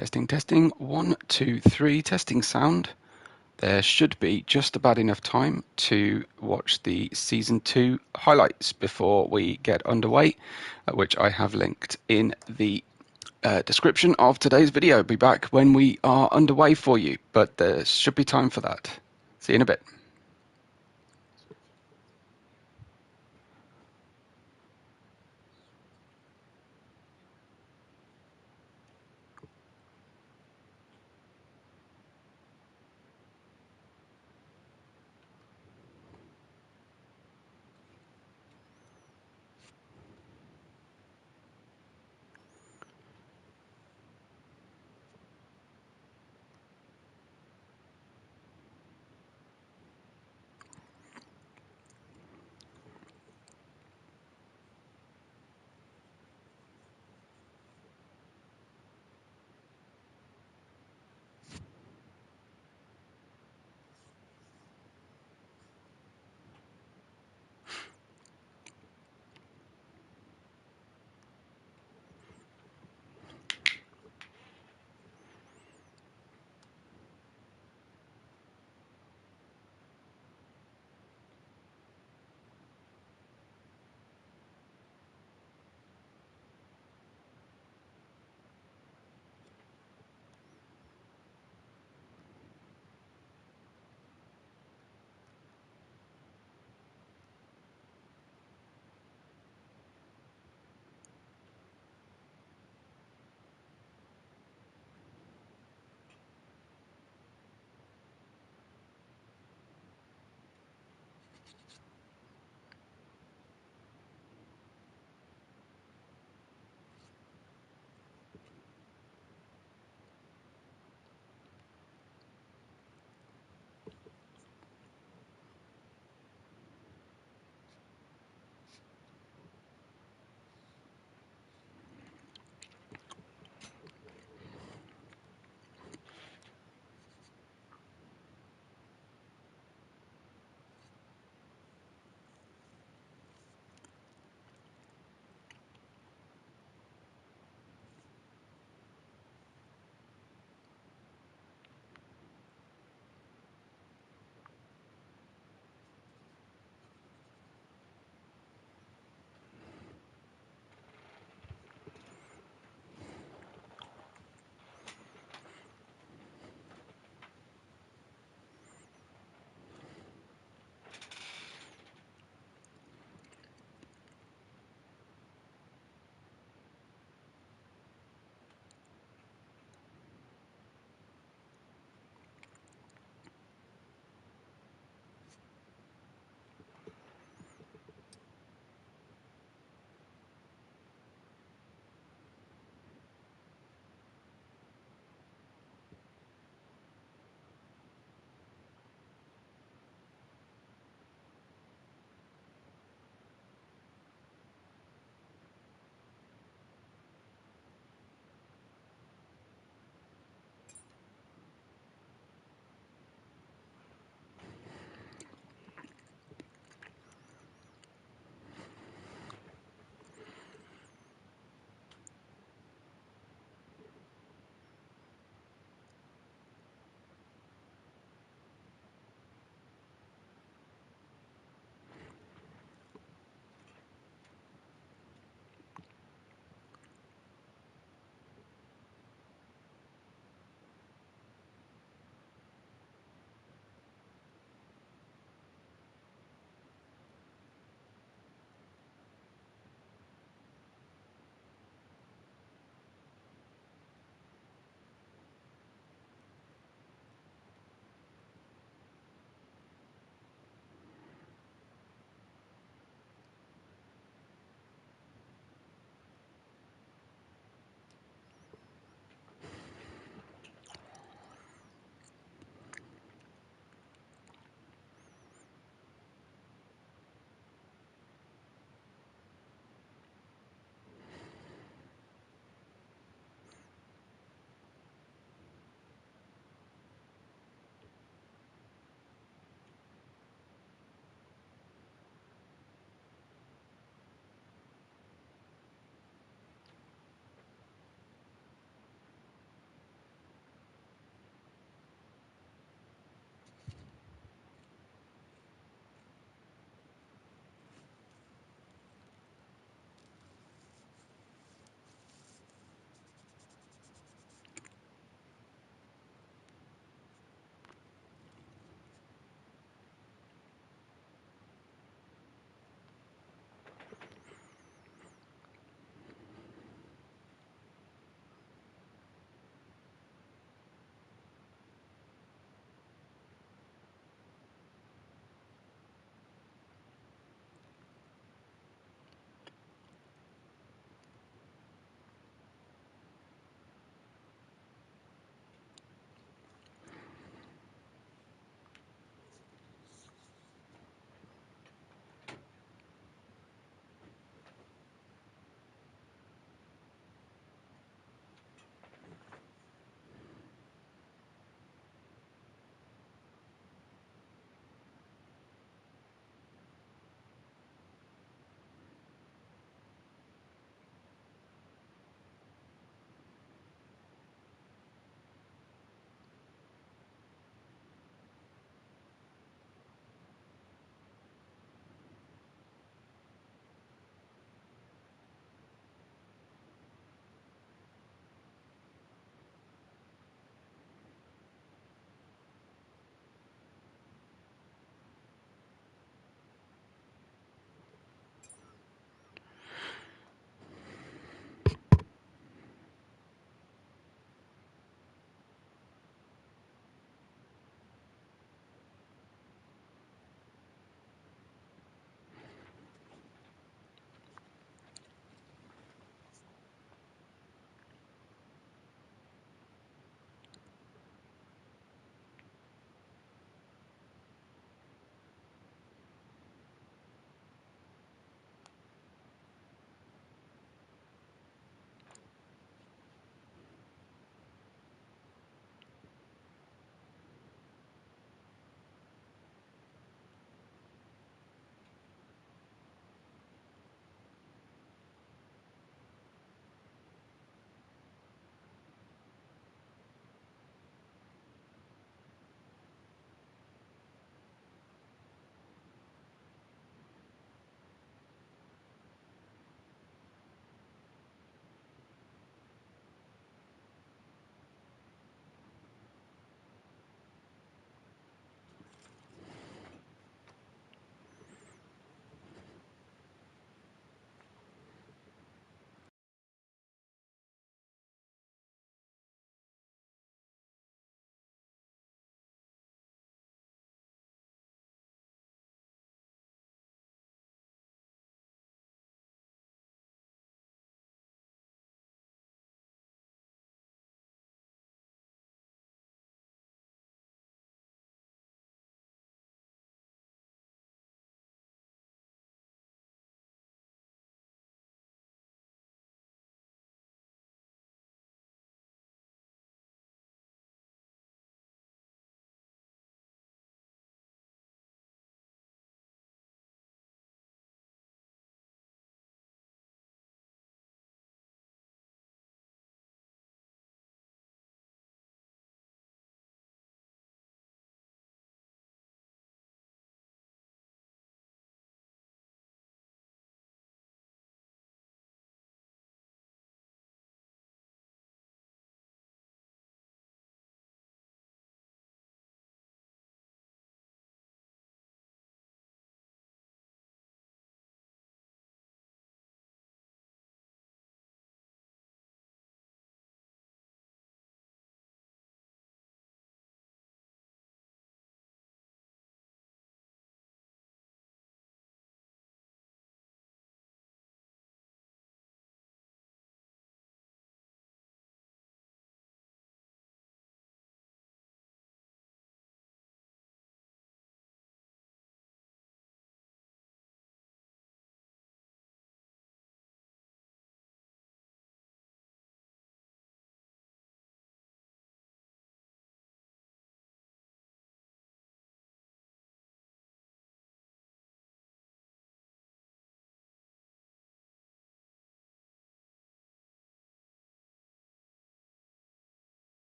Testing, testing. 1, 2, 3. Testing sound. There should be just about enough time to watch the Season 2 highlights before we get underway, which I have linked in the description of today's video. I'll be back when we are underway for you, but there should be time for that. See you in a bit.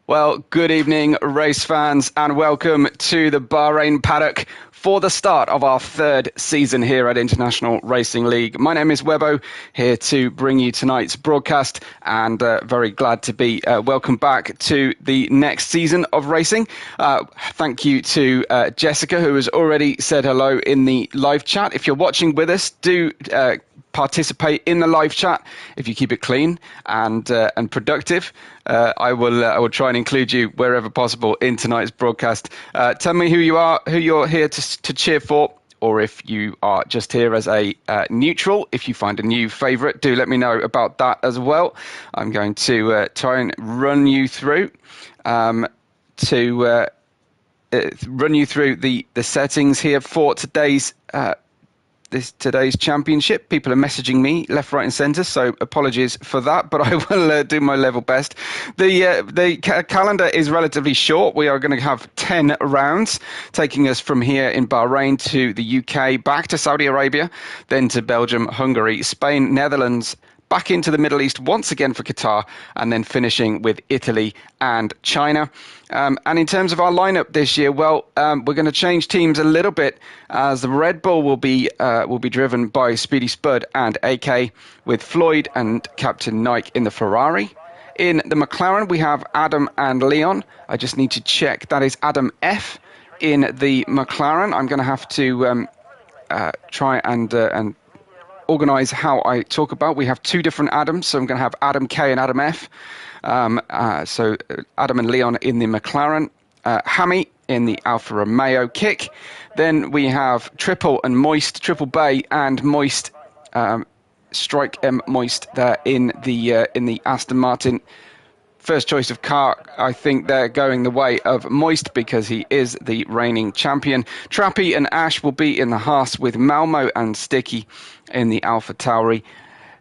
Well, good evening, race fans, and welcome to the Bahrain paddock for the start of our third season here at International Racing League. My name is Webbo, here to bring you tonight's broadcast, and very glad to be welcome back to the next season of racing. Thank you to Jessica, who has already said hello in the live chat. If you're watching with us, do participate in the live chat. If you keep it clean and productive, I will try and include you wherever possible in tonight's broadcast. Tell me who you are, who you're here to cheer for, or if you are just here as a neutral. If you find a new favourite, do let me know about that as well. I'm going to try and run you through the settings here for today's championship. People are messaging me left, right, and centre, so apologies for that, but I will do my level best. The calendar is relatively short. We are going to have 10 rounds, taking us from here in Bahrain to the UK, back to Saudi Arabia, then to Belgium, Hungary, Spain, Netherlands, back into the Middle East once again for Qatar, and then finishing with Italy and China. And in terms of our lineup this year, we're going to change teams a little bit, as the Red Bull will be driven by Speedy Spud and AK, with Floyd and Captain Nike in the Ferrari. In the McLaren, we have Adam and Leon. I just need to check. That is Adam F in the McLaren. I'm going to have to try and organise how I talk about. We have two different Adams, so I'm going to have Adam K and Adam F. So Adam and Leon in the McLaren, Hammy in the Alfa Romeo Kick. Then we have Triple and Moist, Triple Bay and Moist, Strike M Moist there in the Aston Martin. First choice of car, I think they're going the way of Moist because he is the reigning champion. Trappy and Ash will be in the Haas, with Malmo and Sticky in the Alpha Tauri.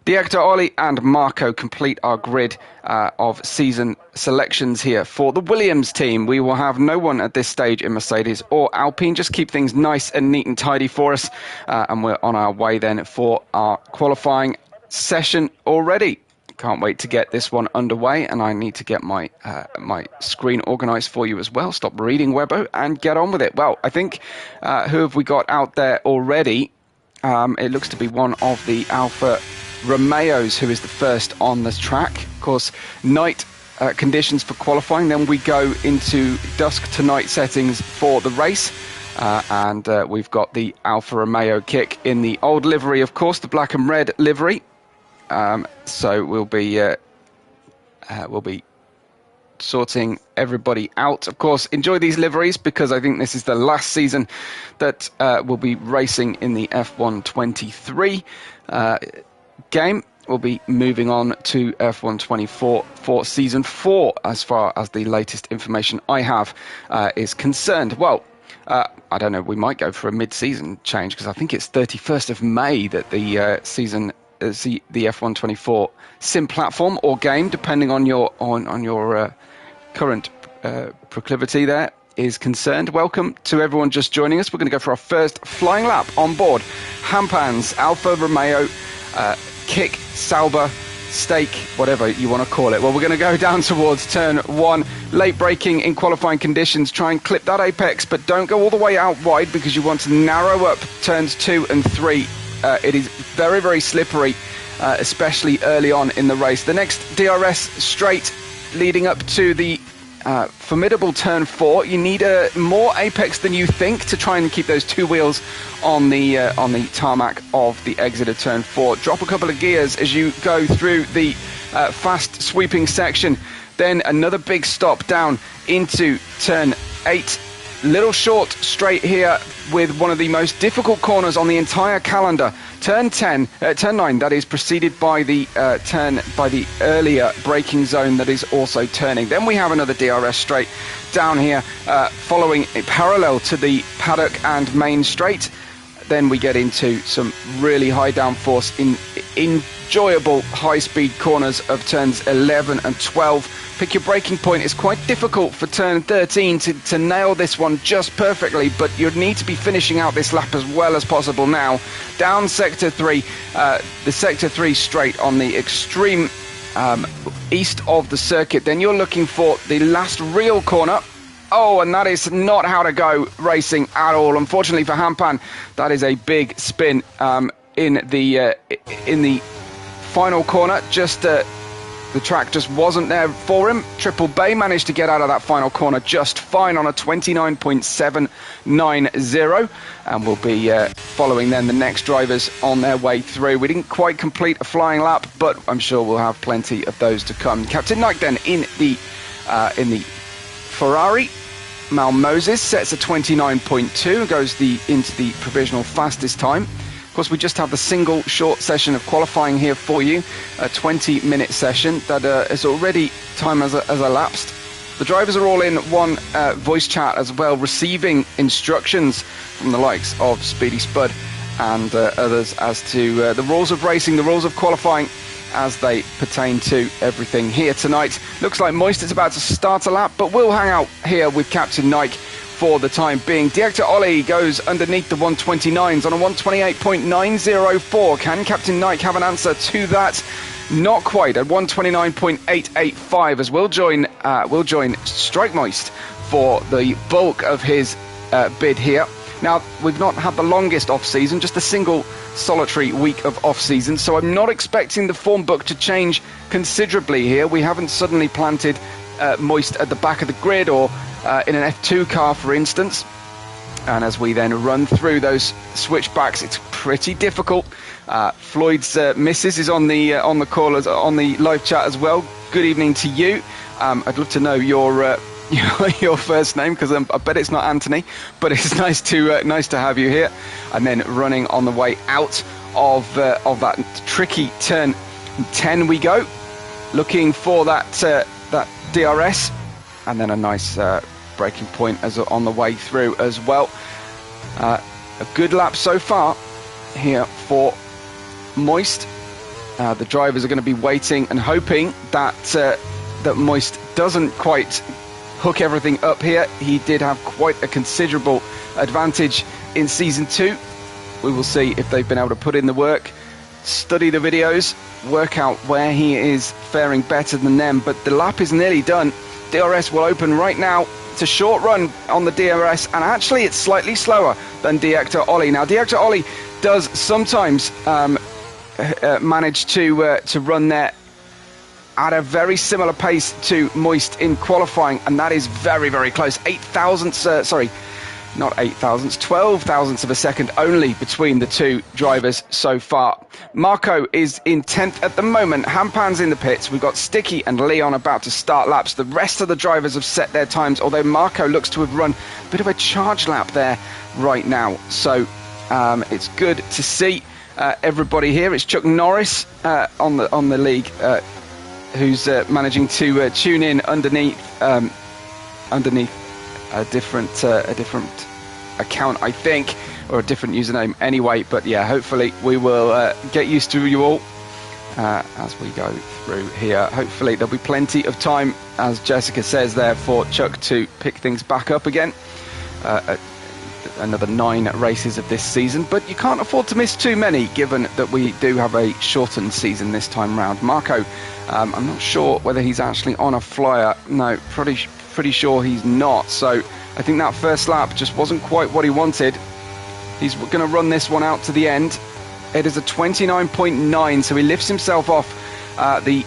Director Ollie and Marco complete our grid of season selections here. For the Williams team, we will have no one at this stage in Mercedes or Alpine. Just keep things nice and neat and tidy for us. And we're on our way then for our qualifying session already. Can't wait to get this one underway, and I need to get my screen organised for you as well. Stop reading, Webbo, and get on with it. Well, I think who have we got out there already? It looks to be one of the Alfa Romeos who is the first on this track. Of course, night conditions for qualifying. Then we go into dusk to night settings for the race. And we've got the Alfa Romeo Kick in the old livery, of course, the black and red livery. So we'll be sorting everybody out. Of course, enjoy these liveries, because I think this is the last season that we'll be racing in the F1 23 game. We'll be moving on to F1 24 for season 4, as far as the latest information I have is concerned. Well, I don't know, we might go for a mid-season change, because I think it's 31st of May that the season the F1 24 sim platform or game, depending on your current proclivity there, is concerned. Welcome to everyone just joining us. We're going to go for our first flying lap on board Hampan's Alfa Romeo Kick, Sauber, Stake, whatever you want to call it. Well, we're going to go down towards turn 1. Late braking in qualifying conditions. Try and clip that apex, but don't go all the way out wide, because you want to narrow up turns 2 and 3. It is very, very slippery, especially early on in the race. The next DRS straight leading up to the formidable turn 4. You need more apex than you think to try and keep those two wheels on the tarmac of the exit of turn 4. Drop a couple of gears as you go through the fast sweeping section. Then another big stop down into turn 8. Little short straight here with one of the most difficult corners on the entire calendar. Turn 9, that is preceded by the earlier braking zone that is also turning. Then we have another DRS straight down here, following parallel to the paddock and main straight. Then we get into some really high downforce, enjoyable high-speed corners of turns 11 and 12. Pick your braking point. It's quite difficult for turn 13 to nail this one just perfectly, but you'd need to be finishing out this lap as well as possible now. Down sector 3, the sector 3 straight on the extreme east of the circuit. Then you're looking for the last real corner. Oh, and that is not how to go racing at all. Unfortunately for Hampan, that is a big spin in the final corner. The track just wasn't there for him. Triple Bay managed to get out of that final corner just fine on a 29.790, and we'll be following then the next drivers on their way through. We didn't quite complete a flying lap, but I'm sure we'll have plenty of those to come. Captain Nike then in the Ferrari. Mal Moses sets a 29.2 and goes into the provisional fastest time. Of course, we just have the single short session of qualifying here for you, a 20-minute session that is already time has elapsed. The drivers are all in one voice chat as well, receiving instructions from the likes of Speedy Spud and others as to the rules of racing, the rules of qualifying as they pertain to everything here tonight. Looks like Moist is about to start a lap, but we'll hang out here with Captain Nike for the time being. Director Ollie goes underneath the 129s on a 128.904. Can Captain Nike have an answer to that? Not quite, at 129.885, as we'll join Strike Moist for the bulk of his bid here. Now, we've not had the longest off-season, just a single solitary week of off-season, so I'm not expecting the form book to change considerably here. We haven't suddenly planted Moist at the back of the grid or in an F2 car, for instance. And as we then run through those switchbacks, it's pretty difficult. Floyd's missus is on the call on the live chat as well. Good evening to you. I'd love to know your first name, because I bet it's not Anthony, but it's nice to have you here. And then running on the way out of that tricky turn 10 we go, looking for that DRS, and then a nice braking point on the way through as well. A good lap so far here for Moist. The drivers are going to be waiting and hoping that Moist doesn't quite hook everything up here. He did have quite a considerable advantage in Season 2. We will see if they've been able to put in the work, study the videos, work out where he is faring better than them. But the lap is nearly done. DRS will open right now. It's a short run on the DRS, and actually it's slightly slower than Director Ollie. Now, Director Ollie does sometimes manage to run there at a very similar pace to Moist in qualifying, and that is very, very close. 12 thousandths of a second only between the two drivers so far. Marco is in 10th at the moment. Hampan's in the pits. We've got Sticky and Leon about to start laps. The rest of the drivers have set their times, although Marco looks to have run a bit of a charge lap there right now. So it's good to see everybody here. It's Chuck Norris on the league who's managing to tune in underneath a different account, I think, or a different username anyway. But yeah, hopefully we will get used to you all as we go through here. Hopefully there'll be plenty of time, as Jessica says there, for Chuck to pick things back up again. Another 9 races of this season, but you can't afford to miss too many, given that we do have a shortened season this time round. Marco, I'm not sure whether he's actually on a flyer. No, pretty sure he's not. So I think that first lap just wasn't quite what he wanted. He's going to run this one out to the end. It is a 29.9, so he lifts himself off the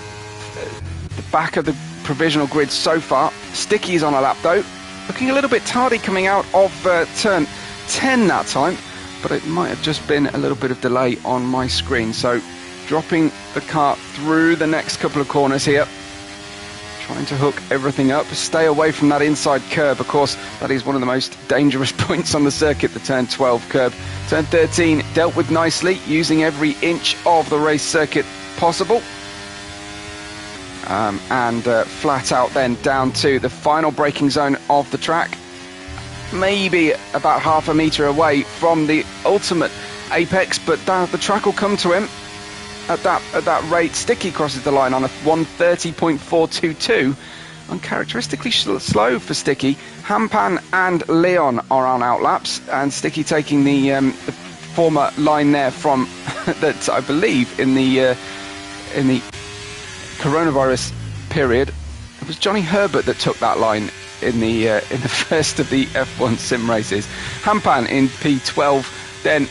back of the provisional grid so far. Sticky's on a lap though, looking a little bit tardy coming out of turn 10 that time, but it might have just been a little bit of delay on my screen. So dropping the car through the next couple of corners here, trying to hook everything up, stay away from that inside curb. Of course, that is one of the most dangerous points on the circuit, the turn 12 curb. Turn 13 dealt with nicely, using every inch of the race circuit possible. And flat out then down to the final braking zone of the track, maybe about half a metre away from the ultimate apex, but the track will come to him at that rate. Sticky crosses the line on a 130.422, uncharacteristically slow for Sticky. Hampan and Leon are on outlaps, and Sticky taking the former line there from that I believe in the coronavirus period, it was Johnny Herbert that took that line in the first of the F1 sim races. Hampan in P12, then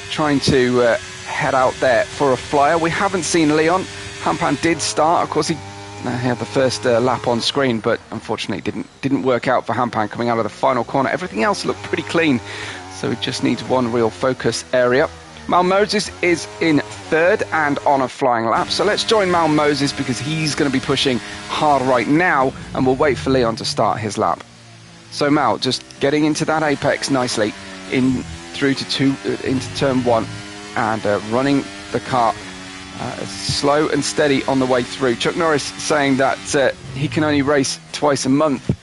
trying to head out there for a flyer. We haven't seen Leon. Hampan did start. Of course, he had the first lap on screen, but unfortunately didn't work out for Hampan coming out of the final corner. Everything else looked pretty clean, so it just needs one real focus area. Mal Moses is in third and on a flying lap, so let's join Mal Moses because he's going to be pushing hard right now, and we'll wait for Leon to start his lap. So Mal just getting into that apex nicely in through to into turn one, and running the car slow and steady on the way through. Chuck Norris saying that he can only race twice a month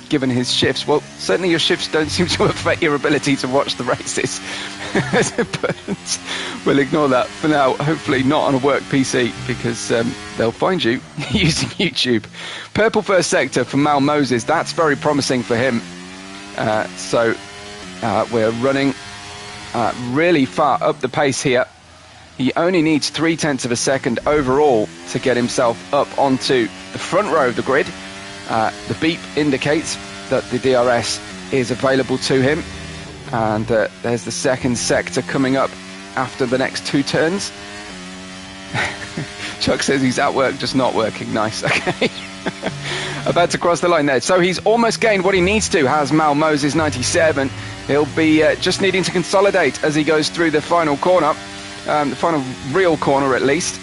given his shifts. Well, certainly your shifts don't seem to affect your ability to watch the races. But we'll ignore that for now. Hopefully not on a work PC, because they'll find you using YouTube. Purple first sector for Mal Moses. That's very promising for him. So we're running really far up the pace here. He only needs 0.3 of a second overall to get himself up onto the front row of the grid. The beep indicates that the DRS is available to him, and there's the second sector coming up after the next two turns. Chuck says he's at work, just not working. Nice, okay. About to cross the line there. So he's almost gained what he needs to, has Mal Moses 97. He'll be just needing to consolidate as he goes through the final corner. The final real corner, at least.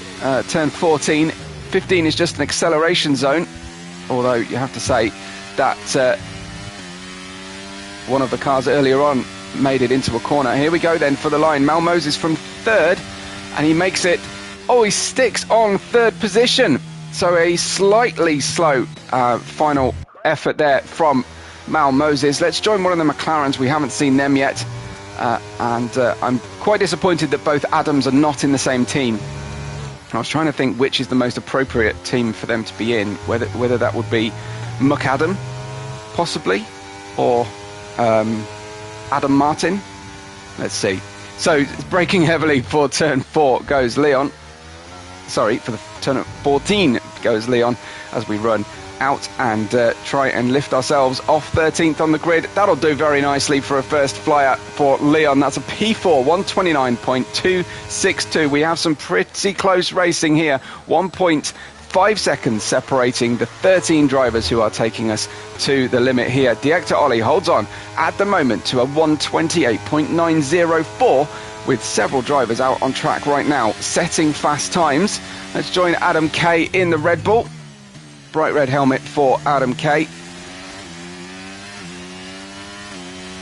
Turn 14. 15 is just an acceleration zone, although you have to say that one of the cars earlier on made it into a corner. Here we go then for the line. Mal Moses from third, and he makes it. Oh, he sticks on third position. So a slightly slow final effort there from Mal Moses. Let's join one of the McLarens. We haven't seen them yet. And I'm quite disappointed that both Adams are not in the same team. I was trying to think which is the most appropriate team for them to be in, whether that would be McAdam, possibly, or Adam Martin. Let's see. So braking heavily for turn 4 goes Leon. Sorry, for the turn 14 goes Leon as we run out and try and lift ourselves off 13th on the grid. That'll do very nicely for a first flyer for Leon. That's a P4, 129.262. We have some pretty close racing here. 1.5 seconds separating the 13 drivers who are taking us to the limit here. Director Ollie holds on at the moment to a 128.904, with several drivers out on track right now setting fast times. Let's join Adam Kay in the Red Bull. Bright red helmet for Adam Kay.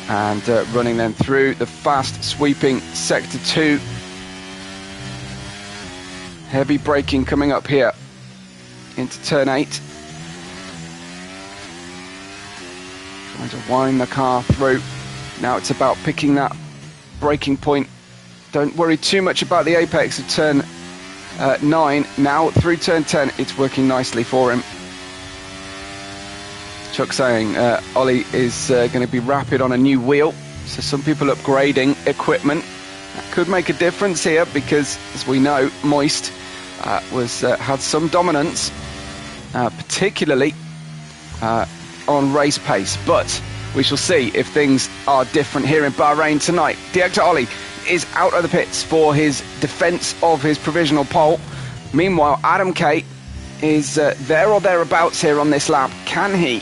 And running then through the fast sweeping sector 2. Heavy braking coming up here into turn 8. Trying to wind the car through. Now it's about picking that braking point. Don't worry too much about the apex of turn 9. Now through turn 10, it's working nicely for him. Chuck saying Ollie is going to be rapid on a new wheel, so some people upgrading equipment. That could make a difference here because, as we know, Moist had some dominance, particularly on race pace, but we shall see if things are different here in Bahrain tonight. Director Ollie is out of the pits for his defence of his provisional pole. Meanwhile, Adam Kay is there or thereabouts here on this lap. Can he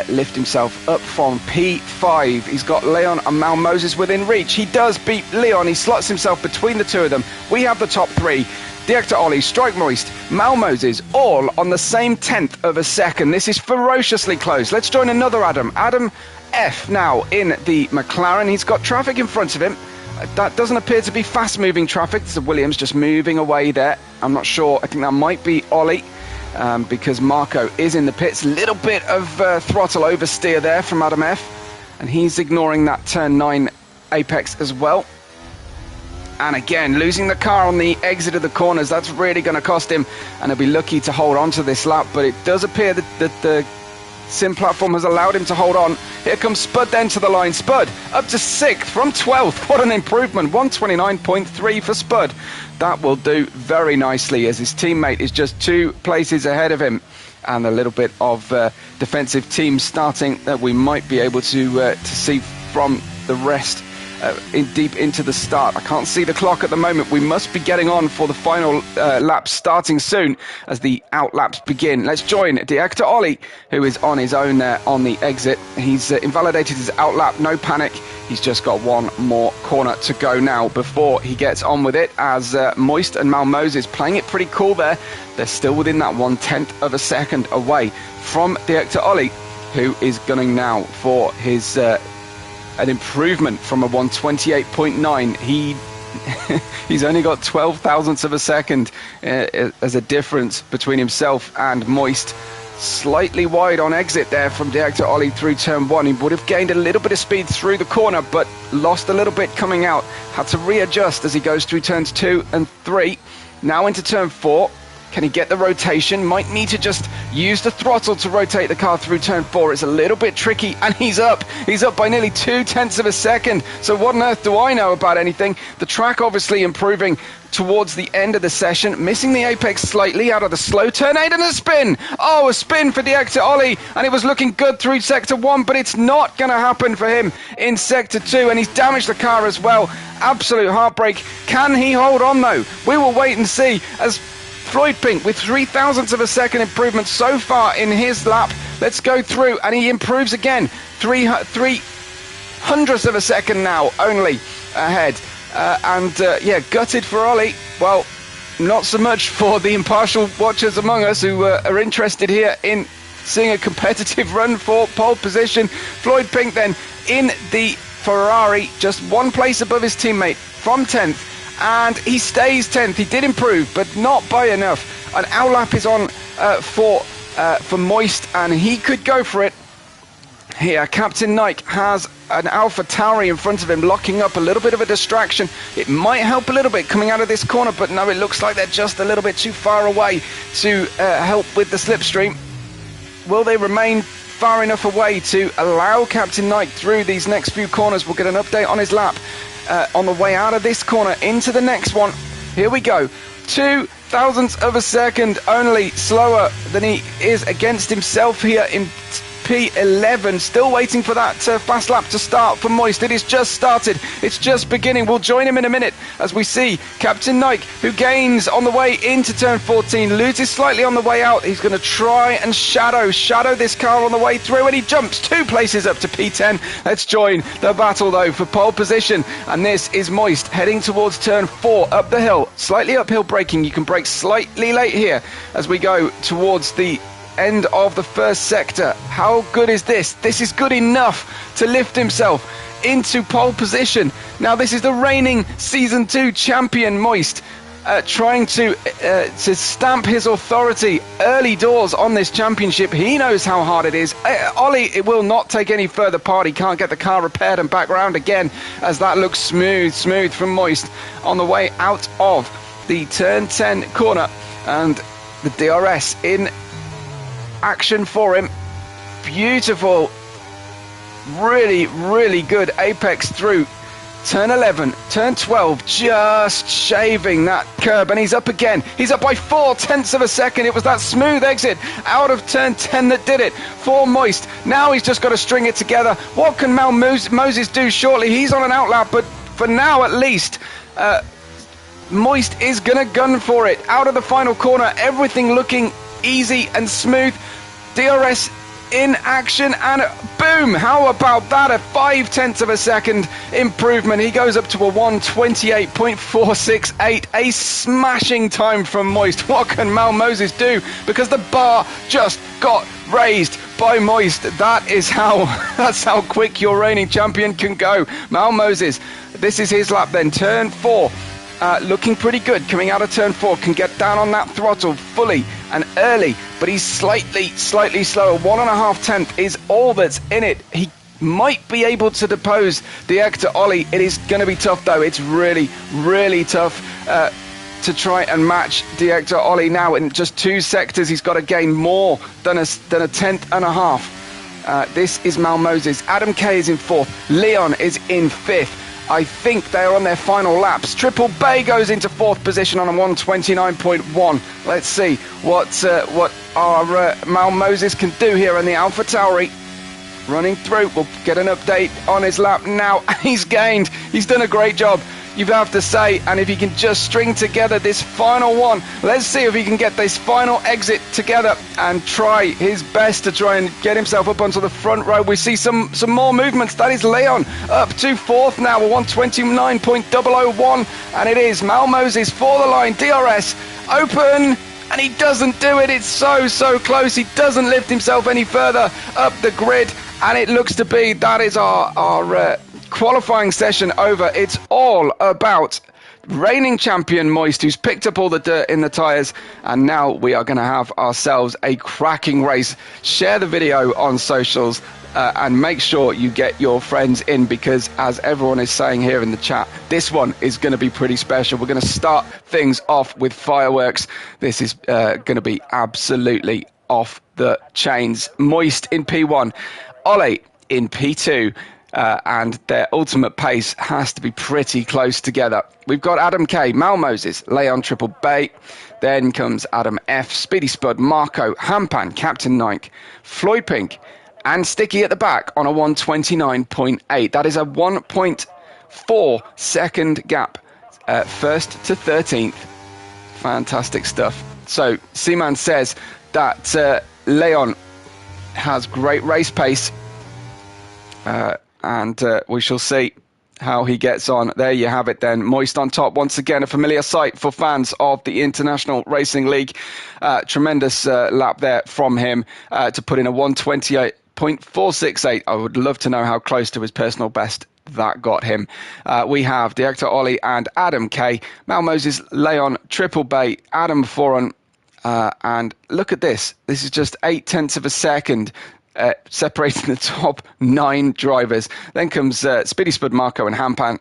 lift himself up from P5? He's got Leon and Mal Moses within reach. He does beat Leon. He slots himself between the two of them. We have the top 3. Director Ollie, Strike Moist, Mal Moses, all on the same 1/10 of a second. This is ferociously close. Let's join another Adam. Adam F now in the McLaren. He's got traffic in front of him. That doesn't appear to be fast-moving traffic. It's Williams just moving away there. I'm not sure. I think that might be Ollie, because Marco is in the pits. Little bit of throttle oversteer there from Adam F, and he's ignoring that turn 9 apex as well. And again, losing the car on the exit of the corners. That's really going to cost him, and he'll be lucky to hold on to this lap. But it does appear that the sim platform has allowed him to hold on. Here comes Spud then to the line. Spud up to 6th from 12th. What an improvement. 129.3 for Spud. That will do very nicely as his teammate is just 2 places ahead of him. And a little bit of defensive team starting that we might be able to see from the rest deep into the start. I can't see the clock at the moment. We must be getting on for the final laps starting soon as the out laps begin. Let's join Director Ollie, who is on his own there on the exit. He's invalidated his out lap. No panic. He's just got one more corner to go now before he gets on with it, as Moist and Malmoses playing it pretty cool there. They're still within that 1/10 of a second away from Director Ollie, who is gunning now for his an improvement from a 128.9. He's only got 12 thousandths of a second as a difference between himself and Moist. Slightly wide on exit there from Director Ollie through turn 1. He would have gained a little bit of speed through the corner, but lost a little bit coming out. Had to readjust as he goes through turns 2 and 3. Now into turn 4. Can he get the rotation? Might need to just use the throttle to rotate the car through turn 4. It's a little bit tricky, and he's up. He's up by nearly 2/10 of a second. So what on earth do I know about anything? The track obviously improving towards the end of the session, missing the apex slightly out of the slow turn 8 and a spin. Oh, a spin for Director Ollie, and it was looking good through sector 1, but it's not going to happen for him in sector 2, and he's damaged the car as well. Absolute heartbreak. Can he hold on though? We will wait and see as Floyd Pink with 3 thousandths of a second improvement so far in his lap. Let's go through, and he improves again. 300ths of a second now only ahead. Yeah, gutted for Ollie. Well, not so much for the impartial watchers among us who are interested here in seeing a competitive run for pole position. Floyd Pink then in the Ferrari, just 1 place above his teammate from 10th. And he stays 10th. He did improve, but not by enough. An outlap is on for Moist, and he could go for it. Here, Captain Nike has an Alpha Tauri in front of him, locking up a little bit of a distraction. It might help a little bit coming out of this corner, but no, it looks like they're just a little bit too far away to help with the slipstream. Will they remain far enough away to allow Captain Nike through these next few corners? We'll get an update on his lap on the way out of this corner into the next one. Here we go. 2 thousandths of a second only slower than he is against himself here in P11. Still waiting for that fast lap to start for Moist. It is just started. It's just beginning. We'll join him in a minute as we see Captain Nike, who gains on the way into turn 14, loses slightly on the way out. He's going to try and shadow this car on the way through, and he jumps 2 places up to P10. Let's join the battle though for pole position, and this is Moist heading towards turn 4 up the hill. Slightly uphill braking. You can brake slightly late here as we go towards the end of the first sector. How good is this? This is good enough to lift himself into pole position. Now this is the reigning season 2 champion Moist, trying to stamp his authority early doors on this championship. He knows how hard it is. Ollie, it will not take any further part. He can't get the car repaired and back round again, as that looks smooth from Moist on the way out of the turn 10 corner, and the DRS in action for him. Beautiful, really good apex through turn 11, turn 12, just shaving that curb, and he's up again. He's up by 4/10 of a second. It was that smooth exit out of turn 10 that did it for Moist. Now he's just got to string it together. What can Moses do shortly? He's on an outlap, but for now at least, Moist is going to gun for it. Out of the final corner, everything looking easy and smooth. DRS in action, and boom, how about that? A 5/10 of a second improvement. He goes up to a 128.468, a smashing time from Moist. What can Moses do? Because the bar just got raised by Moist. That's how quick your reigning champion can go. Moses, this is his lap then, turn 4. Looking pretty good coming out of turn 4, can get down on that throttle fully and early, but he's slightly slower. 1.5 is all that's in it. He might be able to depose the Director Ollie. It is going to be tough though. It's really tough to try and match Director Ollie now. In just 2 sectors, he's got to gain more than a 1/10. This is Mal Moses. Adam Kay is in 4th. Leon is in 5th. I think they're on their final laps. Triple Bay goes into 4th position on a 129.1. Let's see what our Mal Moses can do here in the Alpha Tauri. Running through, we'll get an update on his lap now. He's gained. He's done a great job, you have to say, and if he can just string together this final one, let's see if he can get this final exit together and try his best to try and get himself up onto the front row. We see some more movements. That is Leon up to 4th now, a 129.001, and it is Mal Moses for the line. DRS open, and he doesn't do it. It's so close. He doesn't lift himself any further up the grid, and it looks to be that is our qualifying session over. It's all about reigning champion Moist, who's picked up all the dirt in the tyres, and now we are going to have ourselves a cracking race. Share the video on socials and make sure you get your friends in, because as everyone is saying here in the chat, this one is going to be pretty special. We're going to start things off with fireworks. This is going to be absolutely off the chains. Moist in P1, Ollie in P2, and their ultimate pace has to be pretty close together. We've got Adam K, Mal Moses, Leon Triple Bay, then comes Adam F, Speedy Spud, Marco, Hampan, Captain Nike, Floyd Pink, and Sticky at the back on a 129.8. That is a 1.4 second gap, 1st to 13th. Fantastic stuff. So Seaman says that Leon has great race pace, and we shall see how he gets on. There you have it then. Moist on top. Once again, a familiar sight for fans of the International Racing League. Tremendous lap there from him to put in a 128.468. I would love to know how close to his personal best that got him. We have Director Ollie and Adam K, Mal Moses, Leon, Triple Bay, Adam Foran, and look at this. This is just 0.8 of a second separating the top 9 drivers. Then comes Speedy Spud, Marco and Hampan,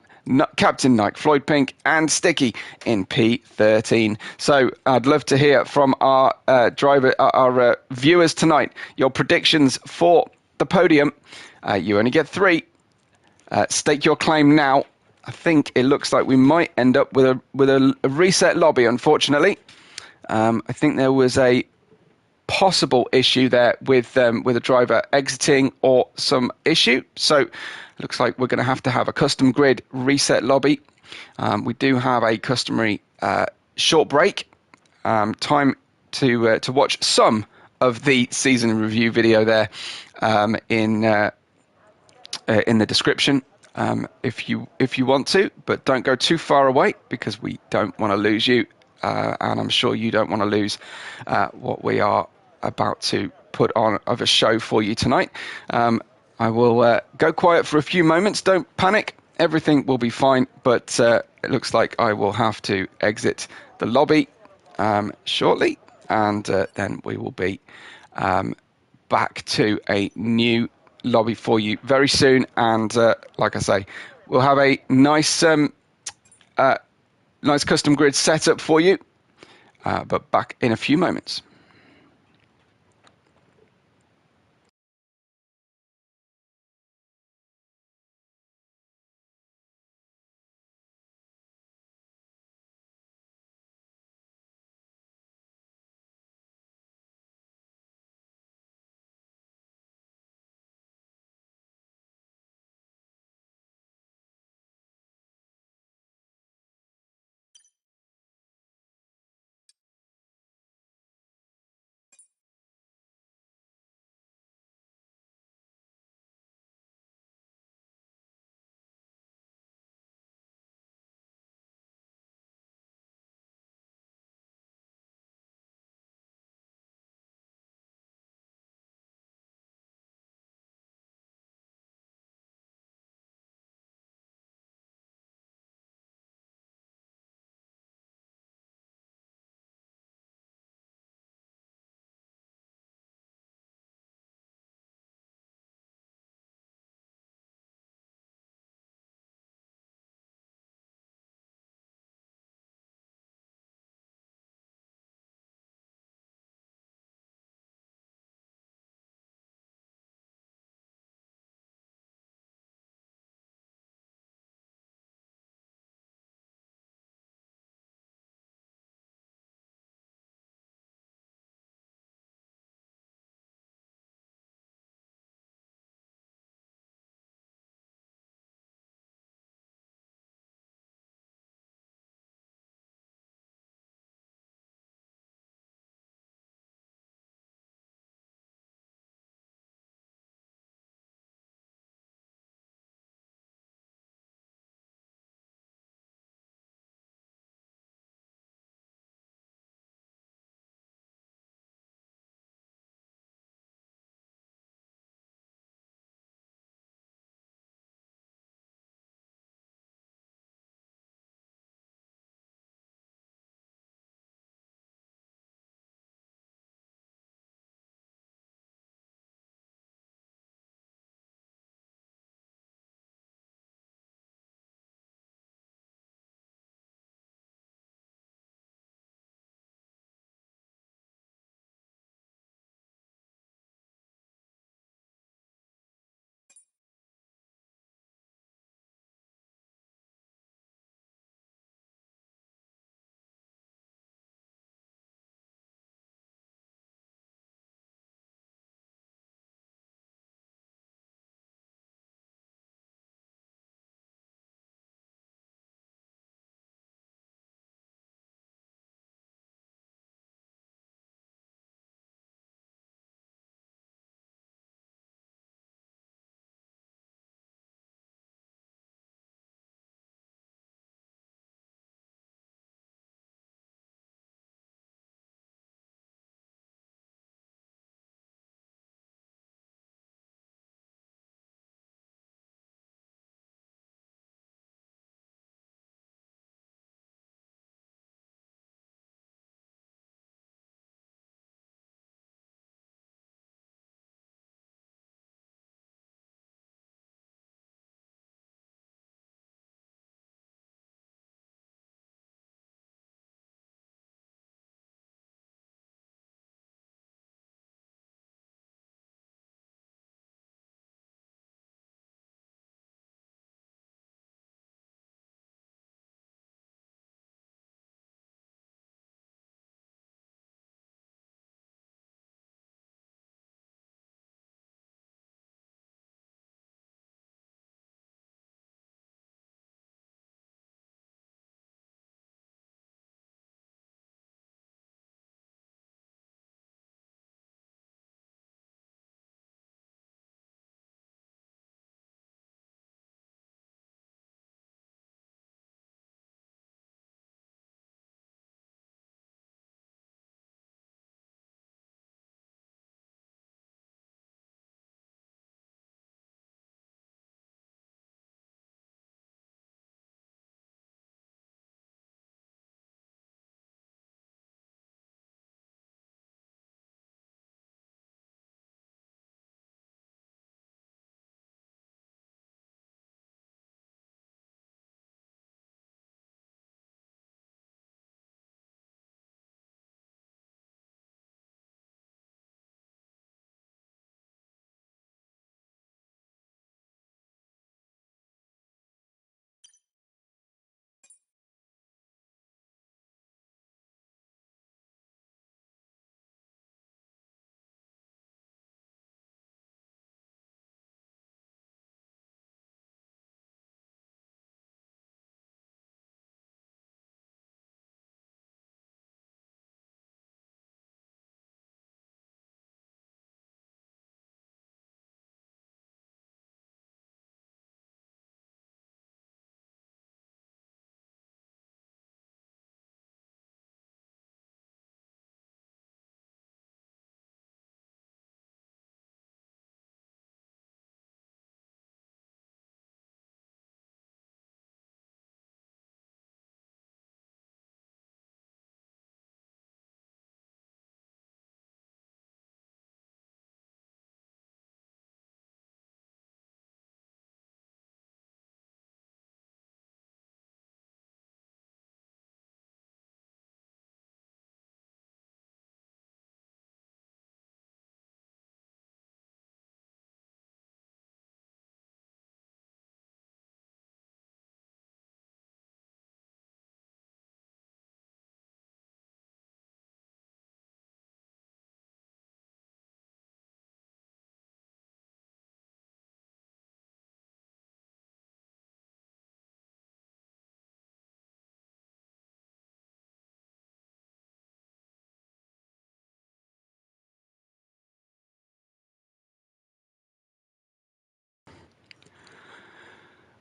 Captain Nike, Floyd Pink and Sticky in P13. So I'd love to hear from our viewers tonight, your predictions for the podium. You only get 3. Stake your claim now. I think it looks like we might end up with a reset lobby, unfortunately. I think there was a possible issue there with a driver exiting or some issue. So looks like we're going to have a custom grid reset lobby. We do have a customary short break. Time to watch some of the season review video there in the description if you want to, but don't go too far away because we don't want to lose you, and I'm sure you don't want to lose what we are about to put on of a show for you tonight. I will go quiet for a few moments. Don't panic. Everything will be fine, but it looks like I will have to exit the lobby shortly, and then we will be back to a new lobby for you very soon. And like I say, we'll have a nice custom grid set up for you, but back in a few moments.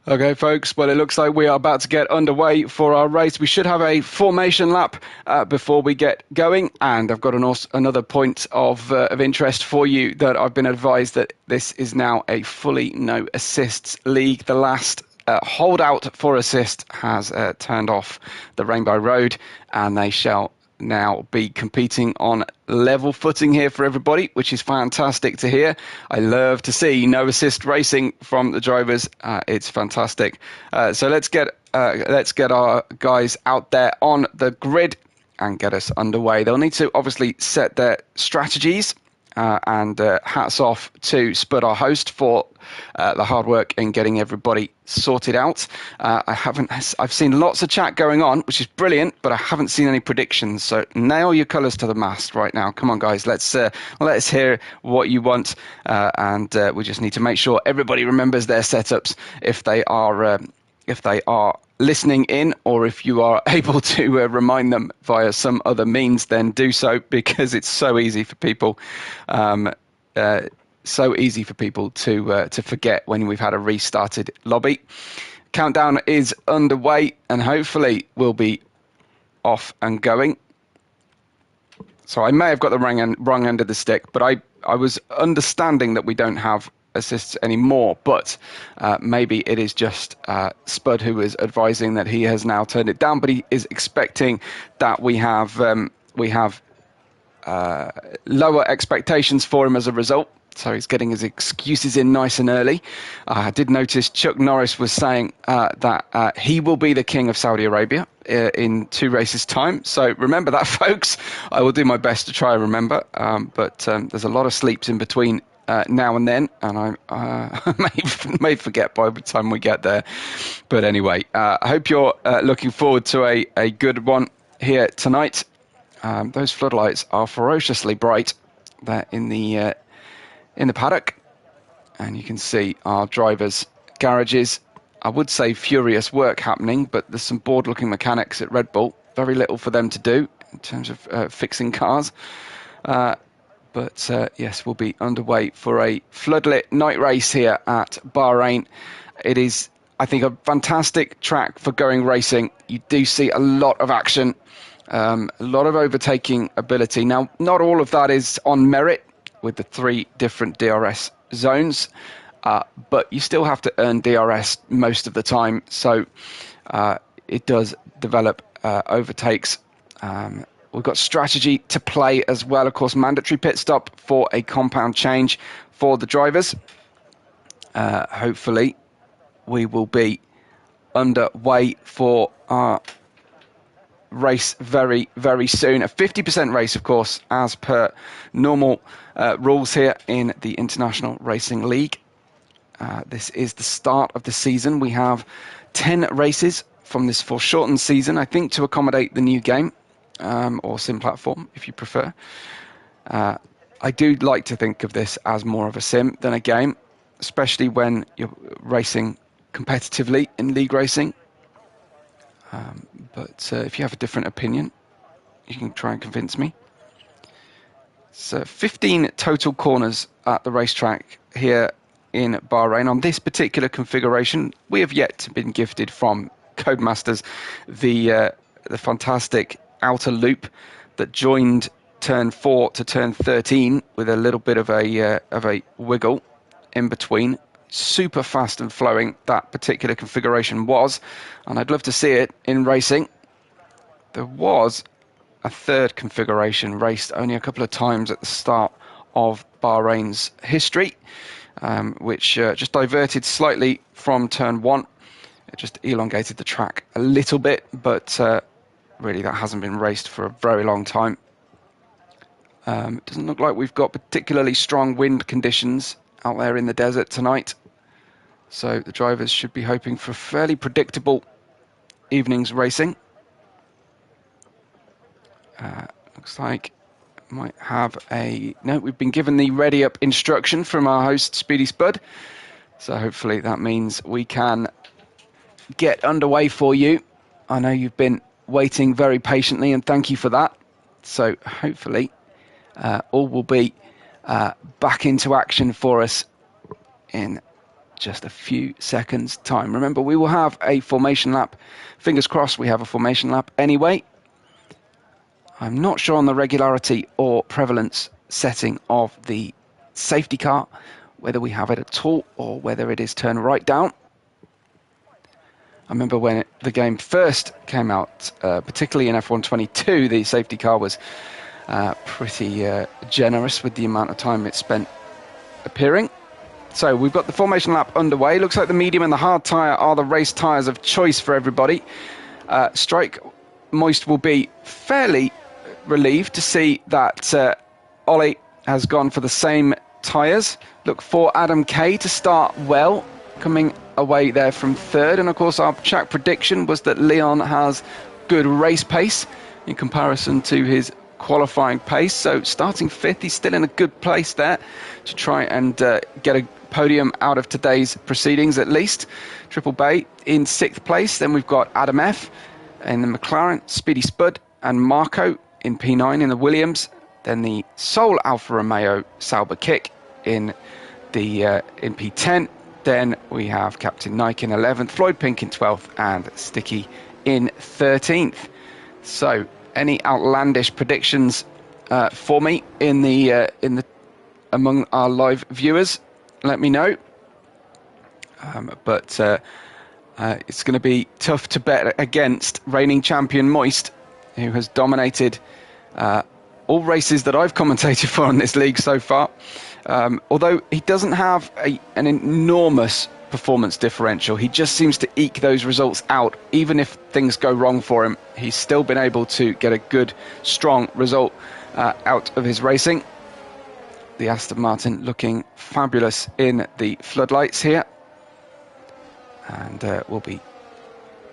Okay, folks, well, it looks like we are about to get underway for our race. We should have a formation lap before we get going. And I've got another point of interest for you, that I've been advised that this is now a fully no assists league. The last holdout for assist has turned off the Rainbow Road, and they shall now be competing on level footing here for everybody, which is fantastic to hear. I love to see no assist racing from the drivers. It's fantastic. So let's get our guys out there on the grid and get us underway. They'll need to obviously set their strategies. And hats off to Spud, our host, for the hard work in getting everybody sorted out. I've seen lots of chat going on, which is brilliant, but I haven't seen any predictions. So nail your colours to the mast right now. Come on, guys, let's hear what you want, and we just need to make sure everybody remembers their setups if they are listening in, or if you are able to remind them via some other means, then do so, because it's so easy for people to forget when we've had a restarted lobby. Countdown is underway, and hopefully we'll be off and going. So I may have got the wrong end of the stick, but I was understanding that we don't have assists anymore, but maybe it is just Spud who is advising that he has now turned it down, but he is expecting that we have lower expectations for him as a result. So he's getting his excuses in nice and early. I did notice Chuck Norris was saying that he will be the king of Saudi Arabia in 2 races' time. So remember that, folks. I will do my best to try and remember. But there's a lot of sleeps in between now and then, and I may forget by the time we get there. But anyway, I hope you're looking forward to a good one here tonight. Those floodlights are ferociously bright. They're in the paddock, and you can see our drivers' garages. I would say furious work happening, but there's some bored-looking mechanics at Red Bull. Very little for them to do in terms of fixing cars. But yes, we'll be underway for a floodlit night race here at Bahrain. It is, I think, a fantastic track for going racing. You do see a lot of action, a lot of overtaking ability. Now, not all of that is on merit with the 3 different DRS zones, but you still have to earn DRS most of the time. So it does develop overtakes. We've got strategy to play as well. Of course, mandatory pit stop for a compound change for the drivers. Hopefully, we will be underway for our race very, very soon. A 50% race, of course, as per normal rules here in the International Racing League. This is the start of the season. We have 10 races from this foreshortened season, I think, to accommodate the new game. Or sim platform, if you prefer. I do like to think of this as more of a sim than a game, especially when you're racing competitively in league racing. But if you have a different opinion, you can try and convince me. So 15 total corners at the racetrack here in Bahrain. On this particular configuration, we have yet to been gifted from Codemasters the fantastic outer loop that joined turn 4 to turn 13 with a little bit of a wiggle in between. Super fast and flowing that particular configuration was, and I'd love to see it in racing. There was a 3rd configuration raced only a couple of times at the start of Bahrain's history, which just diverted slightly from turn 1. It just elongated the track a little bit, but really that hasn't been raced for a very long time. It doesn't look like we've got particularly strong wind conditions out there in the desert tonight, so the drivers should be hoping for fairly predictable evening's racing. Looks like might have no, we've been given the ready up instruction from our host Speedy Spud, so hopefully that means we can get underway for you. I know you've been waiting very patiently, and thank you for that. So hopefully all will be back into action for us in just a few seconds time. Remember, we will have a formation lap. Fingers crossed we have a formation lap anyway. I'm not sure on the regularity or prevalence setting of the safety car, whether we have it at all or whether it is turned right down. I remember when the game first came out, particularly in F1 22, the safety car was pretty generous with the amount of time it spent appearing. So we've got the formation lap underway. Looks like the medium and the hard tyre are the race tyres of choice for everybody. Strike Moist will be fairly relieved to see that Ollie has gone for the same tyres. Look for Adam Kay to start well, coming away there from third. And of course our track prediction was that Leon has good race pace in comparison to his qualifying pace. So starting fifth, he's still in a good place there to try and get a podium out of today's proceedings at least. Triple Bay in sixth place. Then we've got Adam F in the McLaren, Speedy Spud and Marco in P9 in the Williams. Then the sole Alfa Romeo Sauber Kick in P10. Then we have Captain Nike in 11th, Floyd Pink in 12th and Sticky in 13th. So any outlandish predictions for me in the among our live viewers, let me know. But it's going to be tough to bet against reigning champion Moist, who has dominated all races that I've commentated for in this league so far. Although he doesn't have an enormous performance differential, he just seems to eke those results out. Even if things go wrong for him, he's still been able to get a good, strong result out of his racing. The Aston Martin looking fabulous in the floodlights here. And will be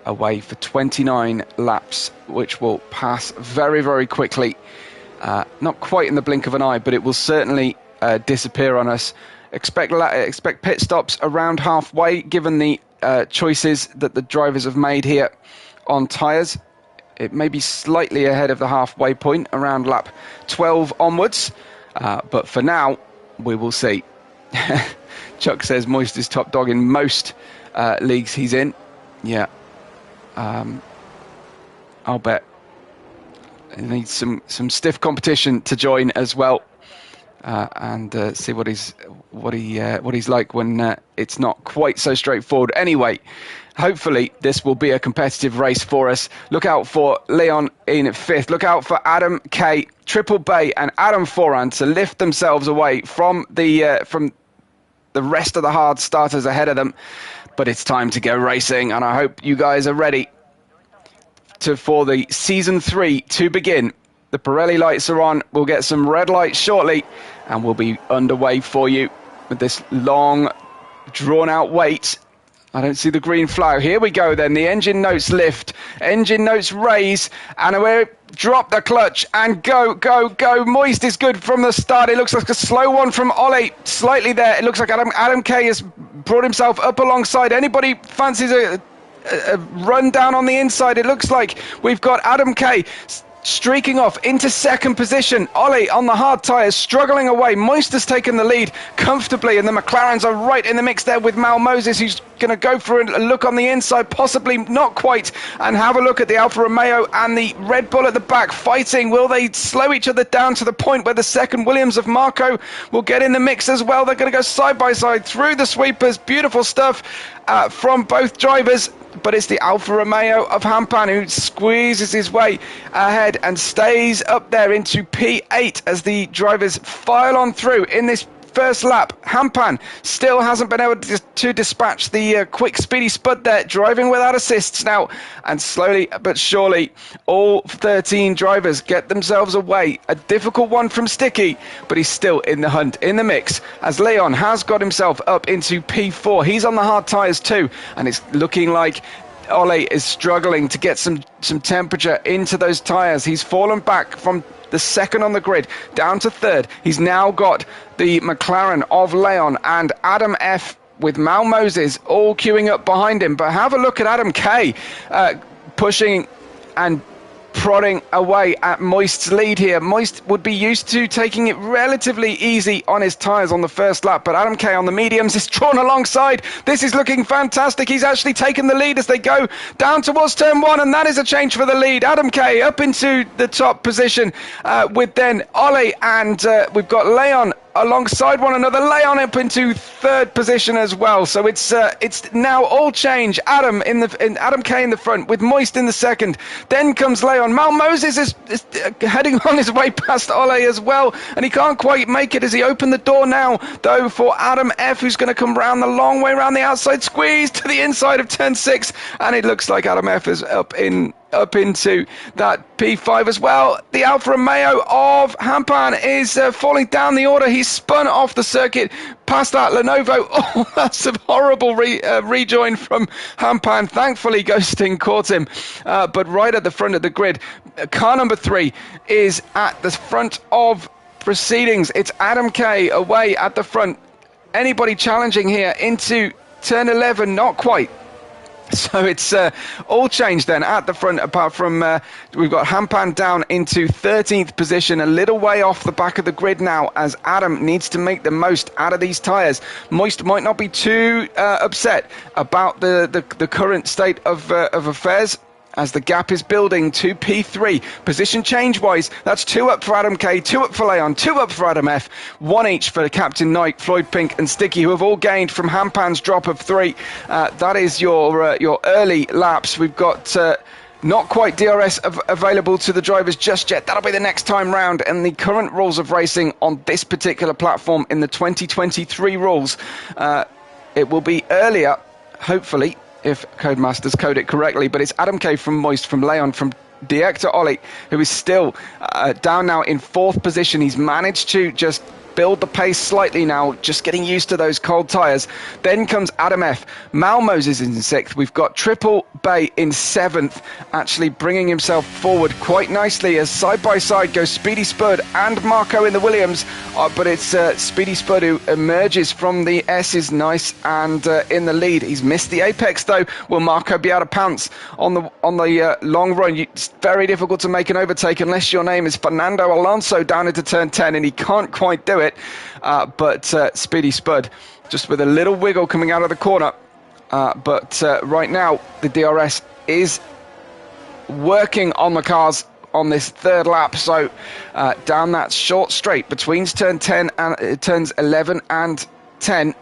away for 29 laps, which will pass very, very quickly. Not quite in the blink of an eye, but it will certainly disappear on us. Expect pit stops around halfway, given the choices that the drivers have made here on tyres. It may be slightly ahead of the halfway point, around lap 12 onwards. But for now, we will see. Chuck says Moist is top dog in most leagues he's in. Yeah. I'll bet he needs some stiff competition to join as well, and see what he's like when it's not quite so straightforward. Anyway, hopefully this will be a competitive race for us. Look out for Leon in fifth. Look out for Adam K, Triple Bay, and Adam Foran to lift themselves away from the rest of the hard starters ahead of them. But it's time to go racing, and I hope you guys are ready for the Season 3 to begin. The Pirelli lights are on. We'll get some red lights shortly, and we'll be underway for you with this long, drawn-out wait. I don't see the green flag. Here we go then. The engine notes lift, engine notes raise, and we drop the clutch and go, go, go. Moist is good from the start. It looks like a slow one from Ollie. Slightly there. It looks like Adam K has brought himself up alongside. Anybody fancies a run down on the inside? It looks like we've got Adam K streaking off into second position. Ollie on the hard tyres, struggling away. Moist has taken the lead comfortably, and the McLarens are right in the mix there with Mal Moses, who's going to go for a look on the inside, possibly not quite, and have a look at the Alfa Romeo and the Red Bull at the back fighting. Will they slow each other down to the point where the second Williams of Marco will get in the mix as well? They're going to go side by side through the sweepers. Beautiful stuff from both drivers. But it's the Alfa Romeo of Hampan who squeezes his way ahead and stays up there into P8 as the drivers file on through in this first lap. Hampan still hasn't been able to dispatch the quick Speedy Spud there, driving without assists now, and slowly but surely all 13 drivers get themselves away. A difficult one from Sticky, but he's still in the hunt, in the mix, as Leon has got himself up into P4. He's on the hard tyres too, and it's looking like Ole is struggling to get some temperature into those tyres. He's fallen back from the second on the grid down to third. He's now got the McLaren of Leon and Adam F with Mal Moses all queuing up behind him. But have a look at Adam K pushing and prodding away at Moist's lead here. Moist would be used to taking it relatively easy on his tyres on the first lap, but Adam Kay on the mediums is drawn alongside. This is looking fantastic. He's actually taken the lead as they go down towards turn 1, and that is a change for the lead. Adam Kay up into the top position with then Ollie, and we've got Leon alongside one another. Leon up into third position as well. So it's now all change. Adam Kay in the front with Moist in the second. Then comes Leon. Mal Moses is heading on his way past Ole as well, and he can't quite make it as he opened the door now, though, for Adam F, who's going to come round the long way around the outside, squeeze to the inside of turn 6, and it looks like Adam F is up into that P5 as well. The Alfa Romeo of Hampan is falling down the order. He's spun off the circuit past that Lenovo. Oh, that's a horrible rejoin from Hampan. Thankfully, Ghosting caught him. But right at the front of the grid, car number 3 is at the front of proceedings. It's Adam Kay away at the front. Anybody challenging here into turn 11? Not quite. So it's all changed then at the front, apart from we've got Hampan down into 13th position, a little way off the back of the grid now, as Adam needs to make the most out of these tyres. Moist might not be too upset about the current state of affairs, as the gap is building to P3. Position change-wise, that's 2 up for Adam Kay, 2 up for Leon, 2 up for Adam F, 1 each for Captain Knight, Floyd Pink and Sticky, who have all gained from Hampan's drop of 3. That is your early laps. We've got not quite DRS available to the drivers just yet. That'll be the next time round. And the current rules of racing on this particular platform in the 2023 rules, it will be earlier, hopefully, if Codemasters code it correctly, but it's Adam Kay from Moist, from Leon, from Director Ollie, who is still down now in 4th position. He's managed to just build the pace slightly now, just getting used to those cold tyres. Then comes Adam F. Mal Moses in 6th. We've got Triple Bay in 7th, actually bringing himself forward quite nicely as side by side goes Speedy Spud and Marco in the Williams. But it's Speedy Spud who emerges from the S's nice and in the lead. He's missed the apex though. Will Marco be able to pounce on the long run? It's very difficult to make an overtake unless your name is Fernando Alonso down into turn 10, and he can't quite do it. But Speedy Spud just with a little wiggle coming out of the corner. But right now the DRS is working on the cars on this third lap. So down that short straight between turn 10 and turns 11 and 10.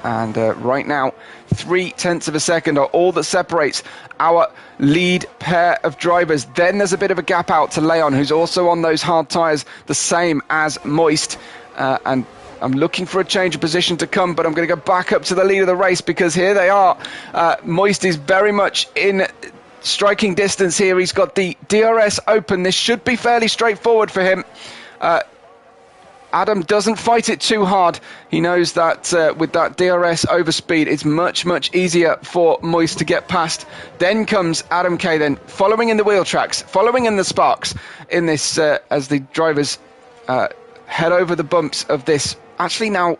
And right now, 0.3 of a second are all that separates our lead pair of drivers. Then there's a bit of a gap out to Leon, who's also on those hard tyres, the same as Moist. And I'm looking for a change of position to come, but I'm going to go back up to the lead of the race, because here they are. Moist is very much in striking distance here. He's got the DRS open. This should be fairly straightforward for him. Adam doesn't fight it too hard. He knows that with that DRS overspeed, it's much, much easier for Moist to get past. Then comes Adam Kay, then following in the wheel tracks, following in the sparks in this as the drivers head over the bumps of this actually now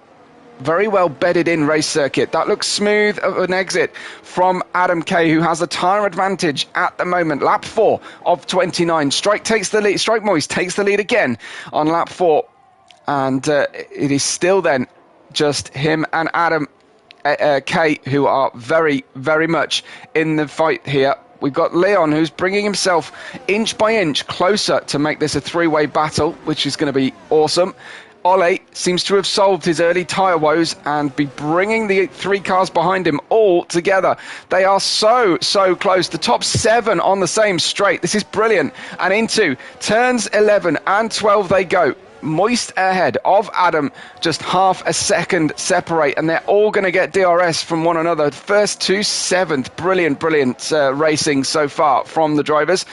very well bedded in race circuit. That looks smooth of an exit from Adam Kay, who has a tyre advantage at the moment. Lap 4 of 29. Strike takes the lead. Strike Moist takes the lead again on lap 4. And it is still then just him and Adam Kay who are very, very much in the fight here. We've got Leon, who's bringing himself inch by inch closer to make this a 3-way battle, which is going to be awesome. Ole seems to have solved his early tyre woes and be bringing the 3 cars behind him all together. They are so, so close. The top 7 on the same straight. This is brilliant. And into turns 11 and 12 they go. Moist ahead of Adam, just half a second separate, and they're all going to get DRS from one another. First to 7th. Brilliant, brilliant racing so far from the drivers.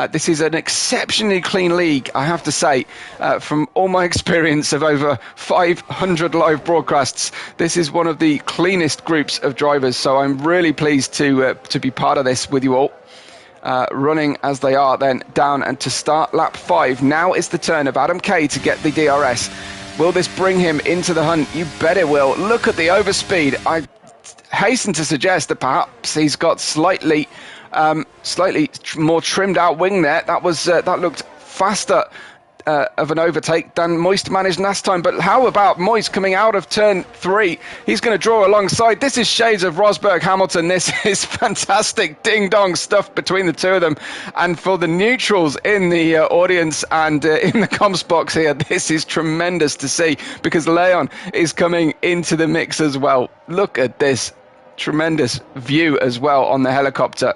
This is an exceptionally clean league, I have to say. From all my experience of over 500 live broadcasts, this is one of the cleanest groups of drivers, so I'm really pleased to be part of this with you all. Running as they are then down, and to start lap 5. Now is the turn of Adam Kay to get the DRS. Will this bring him into the hunt? You bet it will. Look at the overspeed. hasten to suggest that perhaps he's got slightly more trimmed out wing there. That was that looked faster of an overtake than Moist managed last time. But how about Moist coming out of turn 3? He's going to draw alongside. This is shades of Rosberg Hamilton. This is fantastic ding-dong stuff between the two of them. And for the neutrals in the audience and in the comms box here, this is tremendous to see, because Leon is coming into the mix as well. Look at this tremendous view as well on the helicopter.